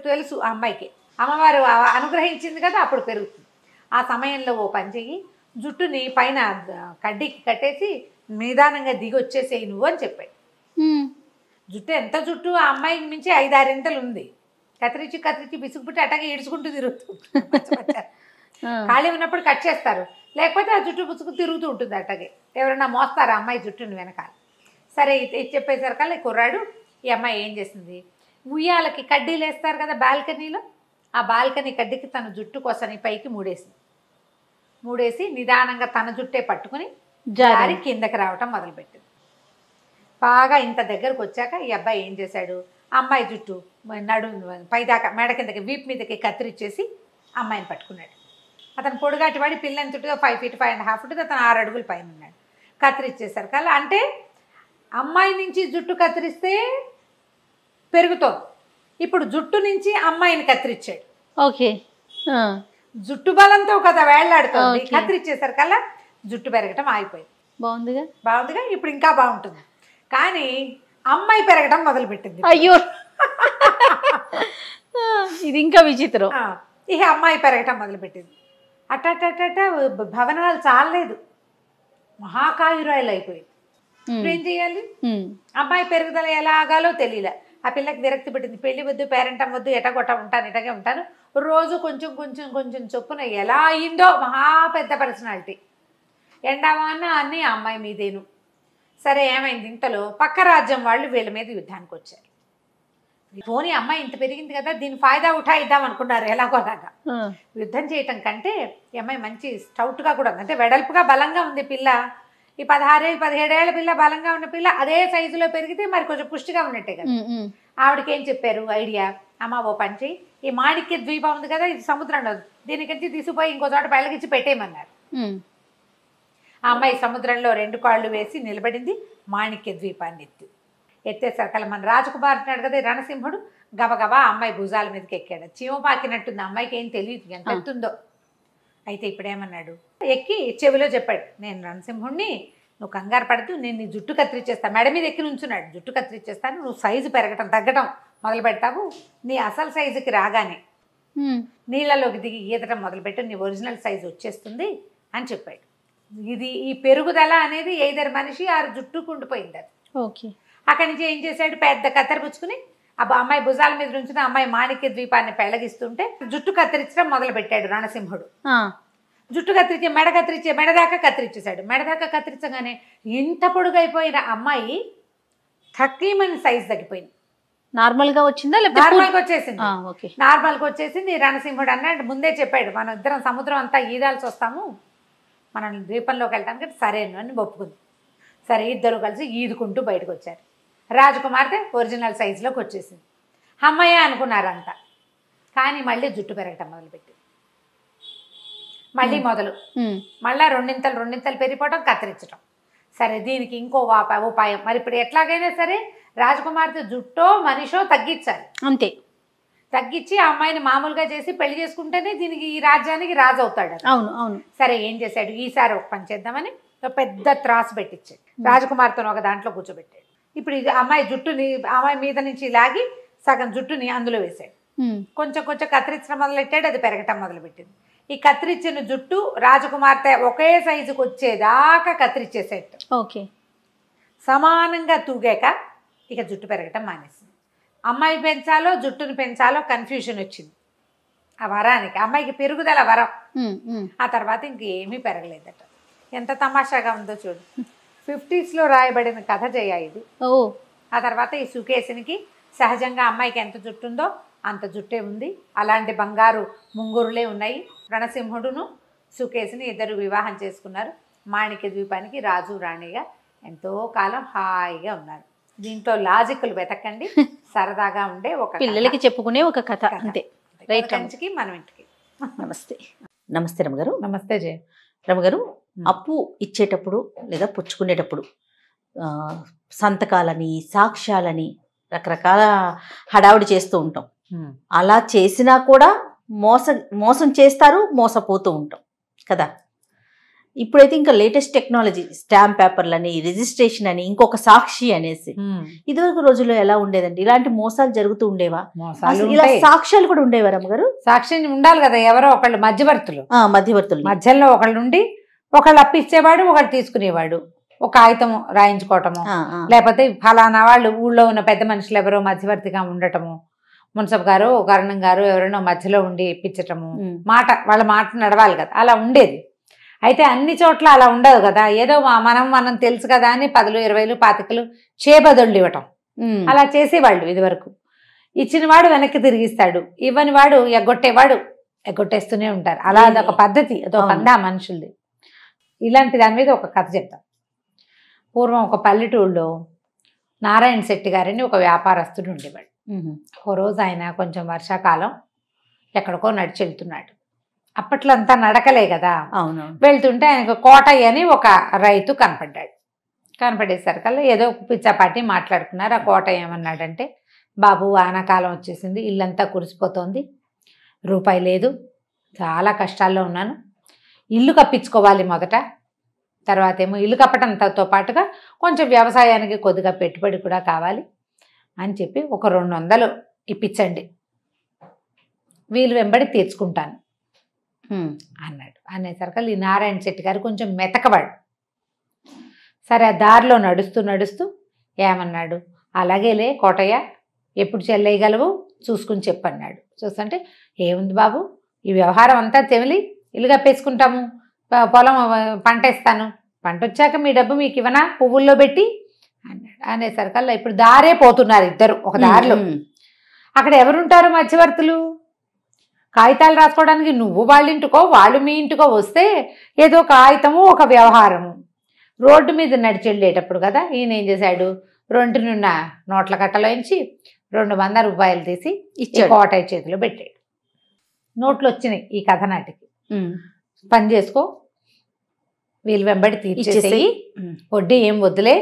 B: తెలుసు ఆ అమ్మాయికి, అమ్మవారు అనుగ్రహించింది కదా అప్పుడు పెరుగుతుంది. ఆ సమయంలో ఓ పని చెయ్యి, జుట్టుని పైన కడ్డీకి కట్టేసి నిదానంగా దిగి వచ్చేసేయి నువ్వు అని చెప్పాడు. జుట్టు ఎంత జుట్టు ఆ అమ్మాయికి మించి 5-6 ఇంతలు ఉంది. కత్తిరించి బిసుగుపుట్టి అట్టగా ఈడ్చుకుంటూ తిరుగుతుంది. ఖాళీ ఉన్నప్పుడు కట్ చేస్తారు, లేకపోతే ఆ జుట్టు పుచ్చుకు తిరుగుతూ ఉంటుంది అట్టగే. ఎవరైనా మోస్తారు ఆ అమ్మాయి జుట్టుని వెనకాల. సరే ఇది చెప్పేసరికల్లా కుర్రాడు, ఈ అమ్మాయి ఏం చేసింది, ఉయ్యాలకి కడ్డీలు వేస్తారు కదా బాల్కనీలో, ఆ బాల్కనీ కడ్డీకి తన జుట్టు కోసని పైకి మూడేసి నిదానంగా తన జుట్టే పట్టుకుని జారి కిందకి రావటం మొదలుపెట్టింది. బాగా ఇంత దగ్గరకు వచ్చాక ఈ అబ్బాయి ఏం చేశాడు, అమ్మాయి జుట్టు పైదాకా మెడ కిందకి వీపు మీదకి కత్తిరించేసి అమ్మాయిని పట్టుకున్నాడు. అతను పొడుగాటి వాడి, పిల్లని చుట్టూ 5 feet 5.5 feet, అతను 6 అడుగుల పైన ఉన్నాడు. కత్తిరించేసరికల్లా అంటే అమ్మాయి నుంచి జుట్టు కత్తిరిస్తే పెరుగుతోంది, ఇప్పుడు జుట్టు నుంచి అమ్మాయిని కత్తిరించాడు.
A: ఓకే,
B: జుట్టు బలంతో కదా వేళ్లాడుతుంది, కత్తిరించేసరికల్లా జుట్టు పెరగటం ఆగిపోయింది. బాగుందిగా, ఇప్పుడు ఇంకా బాగుంటుంది. కానీ అమ్మాయి పెరగడం మొదలుపెట్టింది.
A: అయ్యో, ఇది ఇంకా విచిత్రం.
B: ఇక అమ్మాయి పెరగటం మొదలుపెట్టింది. అట్ట భవనాలు చాలలేదు, మహాకాయురాయిలు అయిపోయింది. ఇప్పుడు ఏం చేయాలి, అమ్మాయి పెరుగుదల ఎలా ఆగాలో తెలియలే. ఆ పిల్లకి విరక్తి పెట్టింది, పెళ్లి వద్దు, పేరెంటం వద్దు, ఎటగొట్ట ఉంటాను, ఎటగే ఉంటాను, రోజు కొంచెం కొంచెం కొంచెం చొప్పున ఎలా అయిందో మహా పెద్ద పర్సనాలిటీ. ఎండావాన అన్నీ అమ్మాయి మీదేను. సరే ఏమైంది, ఇంతలో పక్క రాజ్యం వాళ్ళు వీళ్ళ మీద యుద్ధానికి వచ్చారు. పోనీ అమ్మాయి ఇంత పెరిగింది కదా, దీని ఫాయిదా ఉఠాయిద్దాం అనుకున్నారు ఎలాగోలాగా. యుద్ధం చేయటం కంటే ఈ అమ్మాయి మంచి స్టౌట్గా కూడా ఉంది, అంటే వెడల్పుగా బలంగా ఉంది పిల్ల. ఈ 16-17 ఏళ్ల పిల్ల, బలంగా ఉన్న పిల్ల అదే సైజులో పెరిగితే మరి కొంచెం పుష్టిగా ఉన్నట్టే కదా. ఆవిడకి ఏం చెప్పారు ఐడియా, అమ్మ ఓ పని చేయి, ఈ మాణిక్య ద్వీపం ఉంది కదా, ఇది సముద్రంలో, దీనికించి తీసుకుపోయి ఇంకో చోట బయలుకిచ్చి పెట్టేయమన్నారు. ఆ అమ్మాయి సముద్రంలో 2 కాళ్ళు వేసి నిలబడింది, మాణిక్య ద్వీపాన్ని ఎత్తేసరికల్లా మన రాజకుమార్ అంటున్నాడు కదా రణసింహుడు, గబగబా అమ్మాయి భుజాల మీదకి ఎక్కాడు. చీమ పాకినట్టుంది, అమ్మాయికి ఏం తెలియదు ఎంత ఎత్తుందో. అయితే ఇప్పుడేమన్నాడు, ఎక్కి చెవిలో చెప్పాడు, నేను రణసింహుడిని, నువ్వు కంగారు పడుతూ నేను నీ జుట్టు కత్తిరించేస్తాను. మెడ మీద ఎక్కి నుంచున్నాడు, జుట్టు కత్తిరించేస్తాను, నువ్వు సైజు తగ్గటం మొదలు పెడతావు, నీ అసలు సైజుకి రాగానే నీళ్ళలోకి దిగి ఈదటం మొదలుపెట్టు, నీ ఒరిజినల్ సైజు వచ్చేస్తుంది అని చెప్పాడు. ఇది ఈ పెరుగుదల అనేది ఏదర్ మనిషి ఆ జుట్టుకు ఉండిపోయింది అది.
A: ఓకే,
B: అక్కడి నుంచి ఏం చేశాడు, పెద్ద కత్తెర పుచ్చుకుని అమ్మాయి భుజాల మీద నుంచి అమ్మాయి మాణిక్య ద్వీపాన్ని పెళ్లగిస్తుంటే జుట్టు కత్తిరించడం మొదలు పెట్టాడు రణసింహుడు. జుట్టు మెడ దాకా కత్తిరించేశాడు. మెడ దాకా కత్తిరించగానే ఇంత పొడుగైపోయిన అమ్మాయి 30 సైజ్ తగ్గిపోయింది.
A: నార్మల్గా వచ్చిందా?
B: నార్మల్గా వచ్చేసింది. నార్మల్గా వచ్చేసింది. రణసింహుడు అన్నాడు, ముందే చెప్పాడు, మనం ఇద్దరం సముద్రం అంతా ఈదాల్సి వస్తాము, మనం ద్వీపంలోకి వెళ్తానికి సరేను అని ఒప్పుకుంది. సరే ఇద్దరు కలిసి ఈదుకుంటూ బయటకు వచ్చారు. రాజకుమార్తె ఒరిజినల్ సైజులోకి వచ్చేసింది. అమ్మయ్య అనుకున్నారంతా. కానీ మళ్ళీ జుట్టు పెరగటం మొదలుపెట్టింది. మళ్ళీ మళ్ళీ రెండింతలు పెరిగిపోవడం, కత్తిరించడం. సరే దీనికి ఇంకో ఉపాయం. మరి ఇప్పుడు ఎట్లాగైనా సరే రాజకుమార్తె జుట్టో మనిషో తగ్గించాలి.
A: అంతే,
B: తగ్గించి ఆ అమ్మాయిని మామూలుగా చేసి పెళ్లి చేసుకుంటేనే దీనికి ఈ రాజ్యానికి రాజు అవుతాడు.
A: అవును.
B: సరే ఏం చేశాడు, ఈసారి ఒక పని చేద్దామని పెద్ద త్రాసు పెట్టించాడు. రాజకుమార్తెను ఒక దాంట్లో కూర్చోబెట్టాడు. ఇప్పుడు ఇది అమ్మాయి మీద నుంచి లాగి సగం జుట్టుని అందులో వేశాడు. కొంచెం కొంచెం కత్తిరించడం మొదలెట్టాడు, అది పెరగటం మొదలుపెట్టింది. ఈ కత్తిరించిన జుట్టు రాజకుమార్తె ఒకే సైజుకి వచ్చేదాకా కత్తిరించేసేట.
A: ఓకే,
B: సమానంగా తూగాక ఇక జుట్టు పెరగటం మానేసింది. అమ్మాయి పెంచాలో జుట్టును పెంచాలో కన్ఫ్యూషన్ వచ్చింది ఆ వరానికి. అమ్మాయికి పెరుగుదల వరం. ఆ తర్వాత ఇంకేమీ పెరగలేదట. ఎంత తమాషాగా ఉందో చూడు. 50s రాయబడిన కథ జయ ఇది. ఆ తర్వాత ఈ సుకేసునికి సహజంగా అమ్మాయికి ఎంత జుట్టు ఉందో అంత జుట్టే ఉంది. అలాంటి బంగారు ముంగురులే ఉన్నాయి. రణసింహుడును సుకేసిని ఇద్దరు వివాహం చేసుకున్నారు. మాణిక్య ద్వీపానికి రాజు రాణిగా ఎంతో కాలం హాయిగా ఉన్నారు. దీంట్లో లాజిక్లు వెతకండి, సరదాగా ఉండే ఒక
A: పిల్లలకి చెప్పుకునే ఒక కథ అంతే. రైట్,
B: కంచికి మనం ఇంటికి.
A: నమస్తే. నమస్తే రమగారు.
B: నమస్తే జయ.
A: రమగారు, అప్పు ఇచ్చేటప్పుడు లేదా పుచ్చుకునేటప్పుడు సంతకాలని, సాక్ష్యాలని రకరకాల హడావుడి చేస్తూ ఉంటాం. అలా చేసినా కూడా మోసం చేస్తారు, మోసపోతూ ఉంటాం కదా. ఇప్పుడైతే ఇంకా లేటెస్ట్ టెక్నాలజీ, స్టాంప్ పేపర్లని, రిజిస్ట్రేషన్ అని, ఇంకొక సాక్షి అనేసి. ఇదివరకు రోజుల్లో ఎలా ఉండేదండి? ఇలాంటి మోసాలు జరుగుతూ ఉండేవా? ఇలా సాక్ష్యాలు కూడా ఉండేవా రమ్మగారు?
B: సాక్షి ఉండాలి కదా, ఎవరో ఒకళ్ళు మధ్యవర్తులు. మధ్యలో ఒకళ్ళు ఉండి ఒకళ్ళు అప్పు ఇచ్చేవాడు, ఒకళ్ళు తీసుకునేవాడు. ఒక కాగితం రాయించుకోవటము, లేకపోతే ఫలానా వాళ్ళు ఊళ్ళో ఉన్న పెద్ద మనుషులు ఎవరో మధ్యవర్తిగా ఉండటము, మున్సబ్ గారు, కరణం గారు ఎవరైనా మధ్యలో ఉండి ఇప్పించటము, వాళ్ళ మాట నడవాలి కదా, అలా ఉండేది. అయితే అన్ని చోట్ల అలా ఉండదు కదా. ఏదో మనం తెలుసు కదా అని 10, 20, 25 చేబదుళ్ళు ఇవ్వటం, అలా చేసేవాళ్ళు ఇదివరకు. ఇచ్చిన వాడు వెనక్కి తిరిగిస్తాడు, ఇవ్వని వాడు ఎగ్గొట్టేస్తూనే ఉంటారు. అలా అదొక పద్ధతి, అదొక పందా మనుషులది. ఇలాంటి దాని మీద ఒక కథ చెప్తాం. పూర్వం ఒక పల్లెటూళ్ళలో నారాయణ శెట్టి గారని ఒక వ్యాపారస్తుడు ఉండేవాడు. ఓ రోజు ఆయన కొంచెం వర్షాకాలం ఎక్కడికో నడిచి వెళ్తున్నాడు. అప్పట్లో అంతా నడకలే కదా. వెళ్తుంటే ఆయనకు కోటయ్య అని ఒక రైతు కనపడ్డాడు. కనపడేసరికల్లా ఏదో పిచ్చాపాటి మాట్లాడుకున్నారు. ఆ కోటయ్య ఏమన్నాడంటే, బాబు వానాకాలం వచ్చేసింది, ఇల్లంతా కురిసిపోతుంది, రూపాయి లేదు, చాలా కష్టాల్లో ఉన్నాను, ఇల్లు కప్పించుకోవాలి మొదట, తర్వాత ఏమో ఇల్లు కప్పటంతో పాటుగా కొంచెం వ్యవసాయానికి కొద్దిగా పెట్టుబడి కూడా కావాలి అని చెప్పి ఒక 200 ఇప్పించండి, వీలు వెంబడి తీర్చుకుంటాను అన్నాడు. అనేసరికి ఈ నారాయణ శెట్టి గారు కొంచెం మెతకవాడు. సరే, ఆ దారిలో నడుస్తూ ఏమన్నాడు, అలాగేలే కోటయ్య, ఎప్పుడు చెల్లేయగలవు చూసుకుని చెప్పన్నాడు. చూస్తుంటే, ఏముంది బాబు, ఈ వ్యవహారం అంతా తెమిలి ఇల్లు కప్పేసుకుంటాము, పొలం పంట వేస్తాను, పంట వచ్చాక మీ డబ్బు మీకు ఇవ్వనా పువ్వుల్లో పెట్టి అన్నాడు. అనేసరికల్లా ఇప్పుడు దారే పోతున్నారు ఇద్దరు ఒక దారిలో. అక్కడ ఎవరుంటారు మధ్యవర్తులు? కాగితాలు రాసుకోవడానికి నువ్వు వాళ్ళ ఇంటికో వాళ్ళు మీ ఇంటికో వస్తే ఏదో కాగితము ఒక వ్యవహారము. రోడ్డు మీద నడిచి వెళ్ళేటప్పుడు కదా ఈయన ఏం చేశాడు, రొంటినున్న నోట్ల కట్టలోంచి 200 రూపాయలు తీసి కోటయ్య చేతిలో పెట్టాడు. నోట్లు వచ్చినాయి ఈ కథ నాటికి. పని చేసుకో, వీళ్ళు వెంబడి తీర్చేసేయి, వడ్డీ ఏం వద్దులే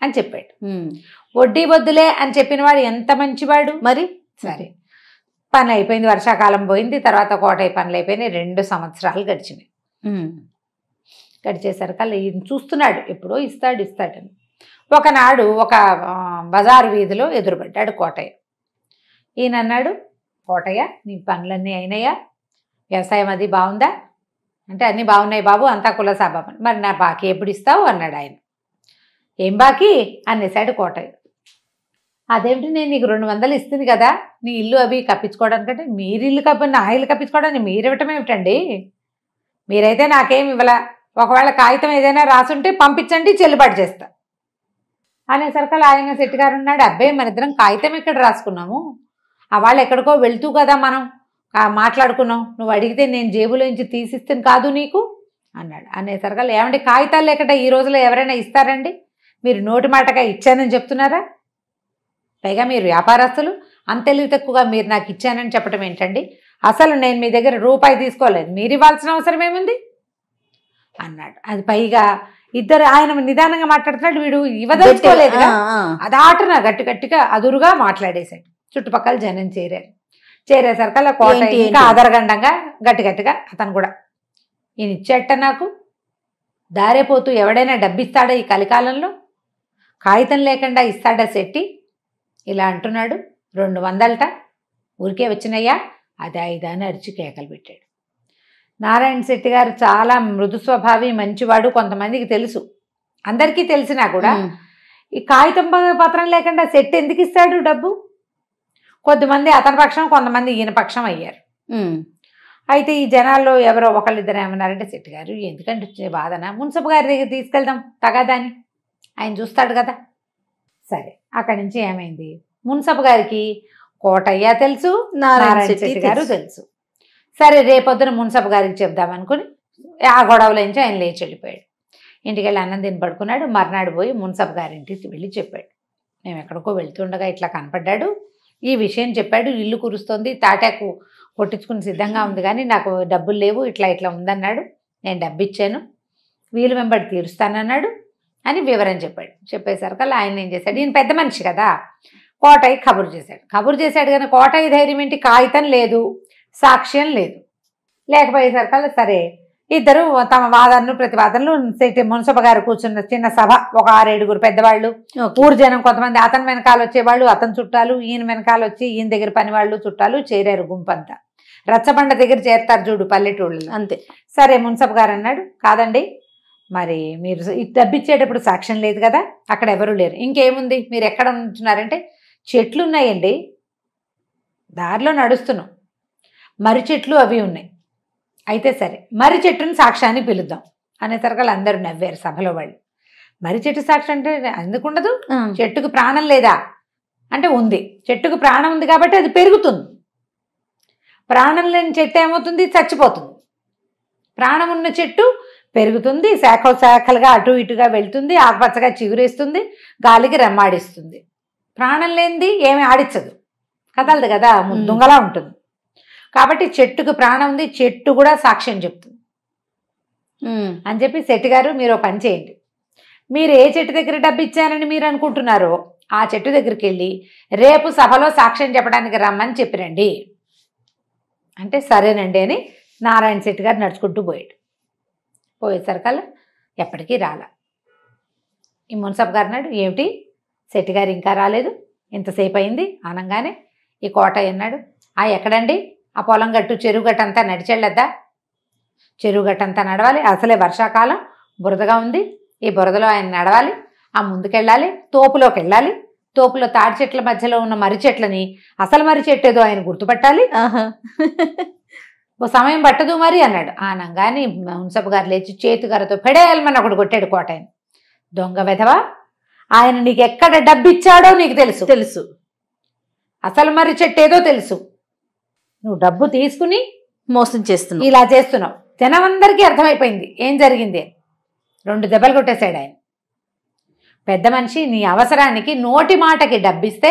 B: అని చెప్పాడు. వడ్డీ వద్దులే అని చెప్పిన వాడు ఎంత మంచివాడు మరి. సరే, పని అయిపోయింది, వర్షాకాలం పోయింది, తర్వాత కోటయ్య పనులు అయిపోయినాయి. 2 సంవత్సరాలు గడిచినాయి. గడిచేసరికల్లా ఈయన చూస్తున్నాడు, ఎప్పుడో ఇస్తాడని. ఒకనాడు ఒక బజారు వీధిలో ఎదురుపడ్డాడు కోటయ్య. ఈయన అన్నాడు, కోటయ్య నీ పనులన్నీ అయినాయా, వ్యవసాయం అది బాగుందా అంటే, అన్నీ బాగున్నాయి బాబు, అంతా కులసాబాబు. మరి నా బాకీ ఎప్పుడు ఇస్తావు అన్నాడు ఆయన. ఏం బాకీ అనేసాడు కోటయ్య. అదేమిటి, నేను నీకు 200 ఇస్తుంది కదా నీ ఇల్లు అవి కప్పించుకోవడానికంటే. మీరు ఇల్లు నా ఇల్లు కప్పించుకోవడానికి మీరు ఇవ్వటం ఏమిటండి, మీరైతే నాకేమి ఇవ్వలా, ఒకవేళ కాగితం ఏదైనా రాసుంటే పంపించండి, చెల్లుబాటు చేస్తా అనేసరికి ఆయన శెట్టి గారు ఉన్నాడు, అబ్బాయి మన ఇద్దరం కాగితం ఎక్కడ రాసుకున్నాము, ఆ వాళ్ళు ఎక్కడికో వెళ్తూ కదా మనం మాట్లాడుకున్నాం, నువ్వు అడిగితే నేను జేబులోంచి తీసిస్తాను కాదు నీకు అన్నాడు. అనేసరికి ఏమంటే కాగితాలు లేకుండా ఈ రోజులో ఎవరైనా ఇస్తారండి, మీరు నోటి మాటగా ఇచ్చానని చెప్తున్నారా, పైగా మీరు వ్యాపారస్తులు, అంతెలివి తక్కువగా మీరు నాకు ఇచ్చానని చెప్పడం ఏంటండి, అసలు నేను మీ దగ్గర రూపాయి తీసుకోలేదు, మీరు ఇవ్వాల్సిన అవసరం ఏముంది అన్నాడు. అది పైగా ఇద్దరు ఆయన నిదానంగా మాట్లాడుతున్నాడు, వీడు ఇవ్వదలుచుకోలేదుగా, అదాటన గట్టిగా అదురుగా మాట్లాడేశాడు. చుట్టుపక్కల జనం చేరేసరికల్లా కోటయ్య ఇంకా ఆదరగండంగా గట్టిగా అతను కూడా, ఈయన ఇచ్చేట నాకు దారేపోతూ ఎవడైనా డబ్బిస్తాడా ఈ కలికాలంలో, కాగితం లేకుండా ఇస్తాడా శెట్టి ఇలా అంటున్నాడు, 200 ఊరికే వచ్చినయ్యా, అది 5 అని అరిచి కేకలు పెట్టాడు. నారాయణ శెట్టి గారు చాలా మృదు స్వభావి, మంచివాడు, కొంతమందికి తెలుసు, అందరికీ తెలిసినా కూడా ఈ కాగితం పత్రం లేకుండా శెట్టి ఎందుకు ఇస్తాడు డబ్బు. కొద్దిమంది అతని పక్షం, కొంతమంది ఈయన పక్షం అయ్యారు. అయితే ఈ జనాల్లో ఎవరో ఒకళ్ళిద్దరు ఏమన్నారంటే, శెట్టి గారు ఎందుకంటే వచ్చే బాధన, మున్సబ్ గారి దగ్గర తీసుకెళ్దాం తగాదాని, ఆయన చూస్తాడు కదా. సరే, అక్కడి నుంచి ఏమైంది, మున్సబ్ గారికి కోటయ్య తెలుసు,
A: నారాయణ
B: నారాయణ
A: శెట్టి
B: శెట్టి గారు
A: తెలుసు.
B: తెలుసు. సరే రేపొద్దున మున్సబ్ గారికి చెప్దామనుకుని ఆ గొడవల నుంచి ఆయన లేచి వెళ్ళిపోయాడు. ఇంటికి వెళ్ళి అన్నం తిని పడుకున్నాడు. మర్నాడు పోయి మున్సబ్ గారింటికి వెళ్ళి చెప్పాడు, మేము ఎక్కడికో వెళ్తుండగా ఇట్లా కనపడ్డాడు, ఈ విషయం చెప్పాడు, ఇల్లు కురుస్తోంది, తాటాకు కొట్టించుకుని సిద్ధంగా ఉంది కానీ నాకు డబ్బులు లేవు, ఇట్లా ఇట్లా ఉందన్నాడు, నేను డబ్బు ఇచ్చాను, వీలు వెంబడి తీరుస్తానన్నాడు అని వివరం చెప్పాడు. చెప్పేసరికల్లా ఆయన ఏం చేశాడు, ఈయన పెద్ద మనిషి కదా, కోటయ్య కబురు చేశాడు కానీ కోటయ్య ధైర్యం ఏంటి, కాగితం లేదు, సాక్ష్యం లేదు. లేకపోయేసరికల్లా సరే ఇద్దరు తమ వాదనలు ప్రతివాదనలు మున్సబ గారు కూర్చున్న చిన్న సభ, ఒక 6-7 పెద్దవాళ్ళు, ఊరు జనం కొంతమంది, అతని వెనకాల వచ్చేవాళ్ళు, అతని చుట్టాలు, ఈయన వెనకాల వచ్చి ఈయన దగ్గర పనివాళ్ళు చుట్టాలు చేరారు. గుంపంతా రచ్చబండ దగ్గర చేరతారు చూడు పల్లెటూళ్ళు
A: అంతే.
B: సరే మున్సబ గారు అన్నాడు, కాదండి మరి మీరు డబ్బిచ్చేటప్పుడు సాక్ష్యం లేదు కదా, అక్కడ ఎవరు లేరు, ఇంకేముంది, మీరు ఎక్కడ ఉంటున్నారంటే చెట్లు ఉన్నాయండి, దారిలో నడుస్తున్నాం, మర్రి చెట్లు అవి ఉన్నాయి, అయితే సరే మర్రి చెట్టుని సాక్ష్యాన్ని పిలుద్దాం అనేసరికి అందరూ నవ్వారు సభలో వాళ్ళు. మర్రి చెట్టు సాక్ష్యం అంటే ఎందుకు ఉండదు, చెట్టుకు ప్రాణం లేదా అంటే ఉంది, చెట్టుకు ప్రాణం ఉంది కాబట్టి అది పెరుగుతుంది, ప్రాణం లేని చెట్టు ఏమవుతుంది, చచ్చిపోతుంది. ప్రాణం ఉన్న చెట్టు పెరుగుతుంది, శాఖలుగా అటు ఇటుగా వెళ్తుంది, ఆకుపచ్చగా చిగురేస్తుంది, గాలికి రెమ్మాడిస్తుంది. ప్రాణం లేనిది ఏమి ఆడించదు, కదలదు కదా, దుంగలా ఉంటుంది. కాబట్టి చెట్టుకు ప్రాణం ఉంది, చెట్టు కూడా సాక్ష్యం చెప్తుంది అని చెప్పి శెట్టి గారు మీరు ఒక పని చేయండి, మీరు ఏ చెట్టు దగ్గర డబ్బు ఇచ్చారని మీరు అనుకుంటున్నారో ఆ చెట్టు దగ్గరికి వెళ్ళి రేపు సభలో సాక్ష్యం చెప్పడానికి రమ్మని చెప్పిరండి అంటే సరేనండి అని నారాయణ శెట్టి గారు నడుచుకుంటూ పోయేసరికల్లా ఎప్పటికీ రాలా. ఈ మున్సబ్ గారు అన్నాడు, ఏమిటి శెట్టి గారు ఇంకా రాలేదు, ఇంతసేపు అయింది అనగానే ఈ కోటయ్య అన్నాడు, ఎక్కడండి ఆ పొలం గట్టు చెరువు గట్టు అంతా నడిచెళ్ళద్దా, చెరువు గట్టు అంతా నడవాలి, అసలే వర్షాకాలం బురదగా ఉంది, ఈ బురదలో ఆయన నడవాలి, ఆ ముందుకెళ్ళాలి, తోపులోకి వెళ్ళాలి, తోపులో తాడి చెట్ల మధ్యలో ఉన్న మర్రి చెట్లని అసలు మర్రి చెట్టు ఏదో ఆయన గుర్తుపట్టాలి, ఓ సమయం పట్టదు మరి అన్నాడు. ఆనంగాని మున్సబ్ గారు లేచి చేతికరతో పెడేయాలమని ఒకడు కొట్టాడు కోటయ్యని. దొంగ వెధవా, ఆయన నీకు ఎక్కడ డబ్బు ఇచ్చాడో నీకు తెలుసు, అసలు మర్రి చెట్టు ఏదో తెలుసు, నువ్వు డబ్బు తీసుకుని
A: మోసం చేస్తున్నావు,
B: ఇలా చేస్తున్నావు. జనమందరికీ అర్థమైపోయింది ఏం జరిగింది. 2 దెబ్బలు కొట్టేశాడు ఆయన. పెద్ద మనిషి నీ అవసరానికి నోటి మాటకి డబ్బిస్తే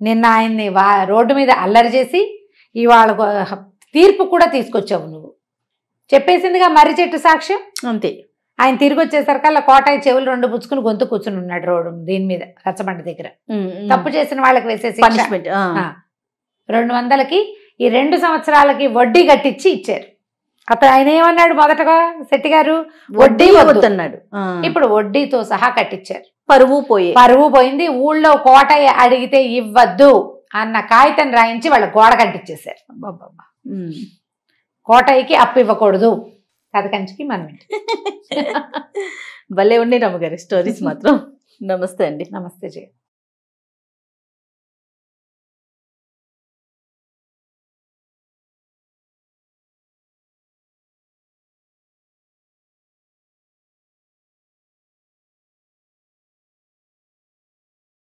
B: నిన్న ఆయన్ని రోడ్డు మీద అల్లరి చేసి ఇవాళ తీర్పు కూడా తీసుకొచ్చావు నువ్వు. చెప్పేసిందిగా మర్రి చెట్టు సాక్ష్యం
A: అంతే.
B: ఆయన తిరిగి వచ్చేసరికల్లా కోటయ్య చెవులు 2 పుచ్చుకుని గొంతు కూర్చుని ఉన్నాడు రోడ్డు దీని మీద రచ్చబండ దగ్గర. తప్పు చేసిన వాళ్ళకి వేసేసి
A: పనిష్మెంట్
B: 200కి ఈ 2 సంవత్సరాలకి వడ్డీ కట్టించి ఇచ్చారు. అప్పుడు ఆయన ఏమన్నాడు మొదటగా శెట్టి గారు, వడ్డీ వద్దన్నాడు. ఇప్పుడు వడ్డీతో సహా కట్టించారు.
A: పరువు
B: పోయింది. ఊళ్ళో కోటయ్య అడిగితే ఇవ్వద్దు అన్న కాగితం రాయించి వాళ్ళ గోడ కట్టించేశారు. కోటయ్యకి అప్పు ఇవ్వకూడదు, కథ కంచికి మనం.
A: భలే ఉండే రమ్మగారి స్టోరీస్ మాత్రం. నమస్తే అండి.
B: నమస్తే జయ.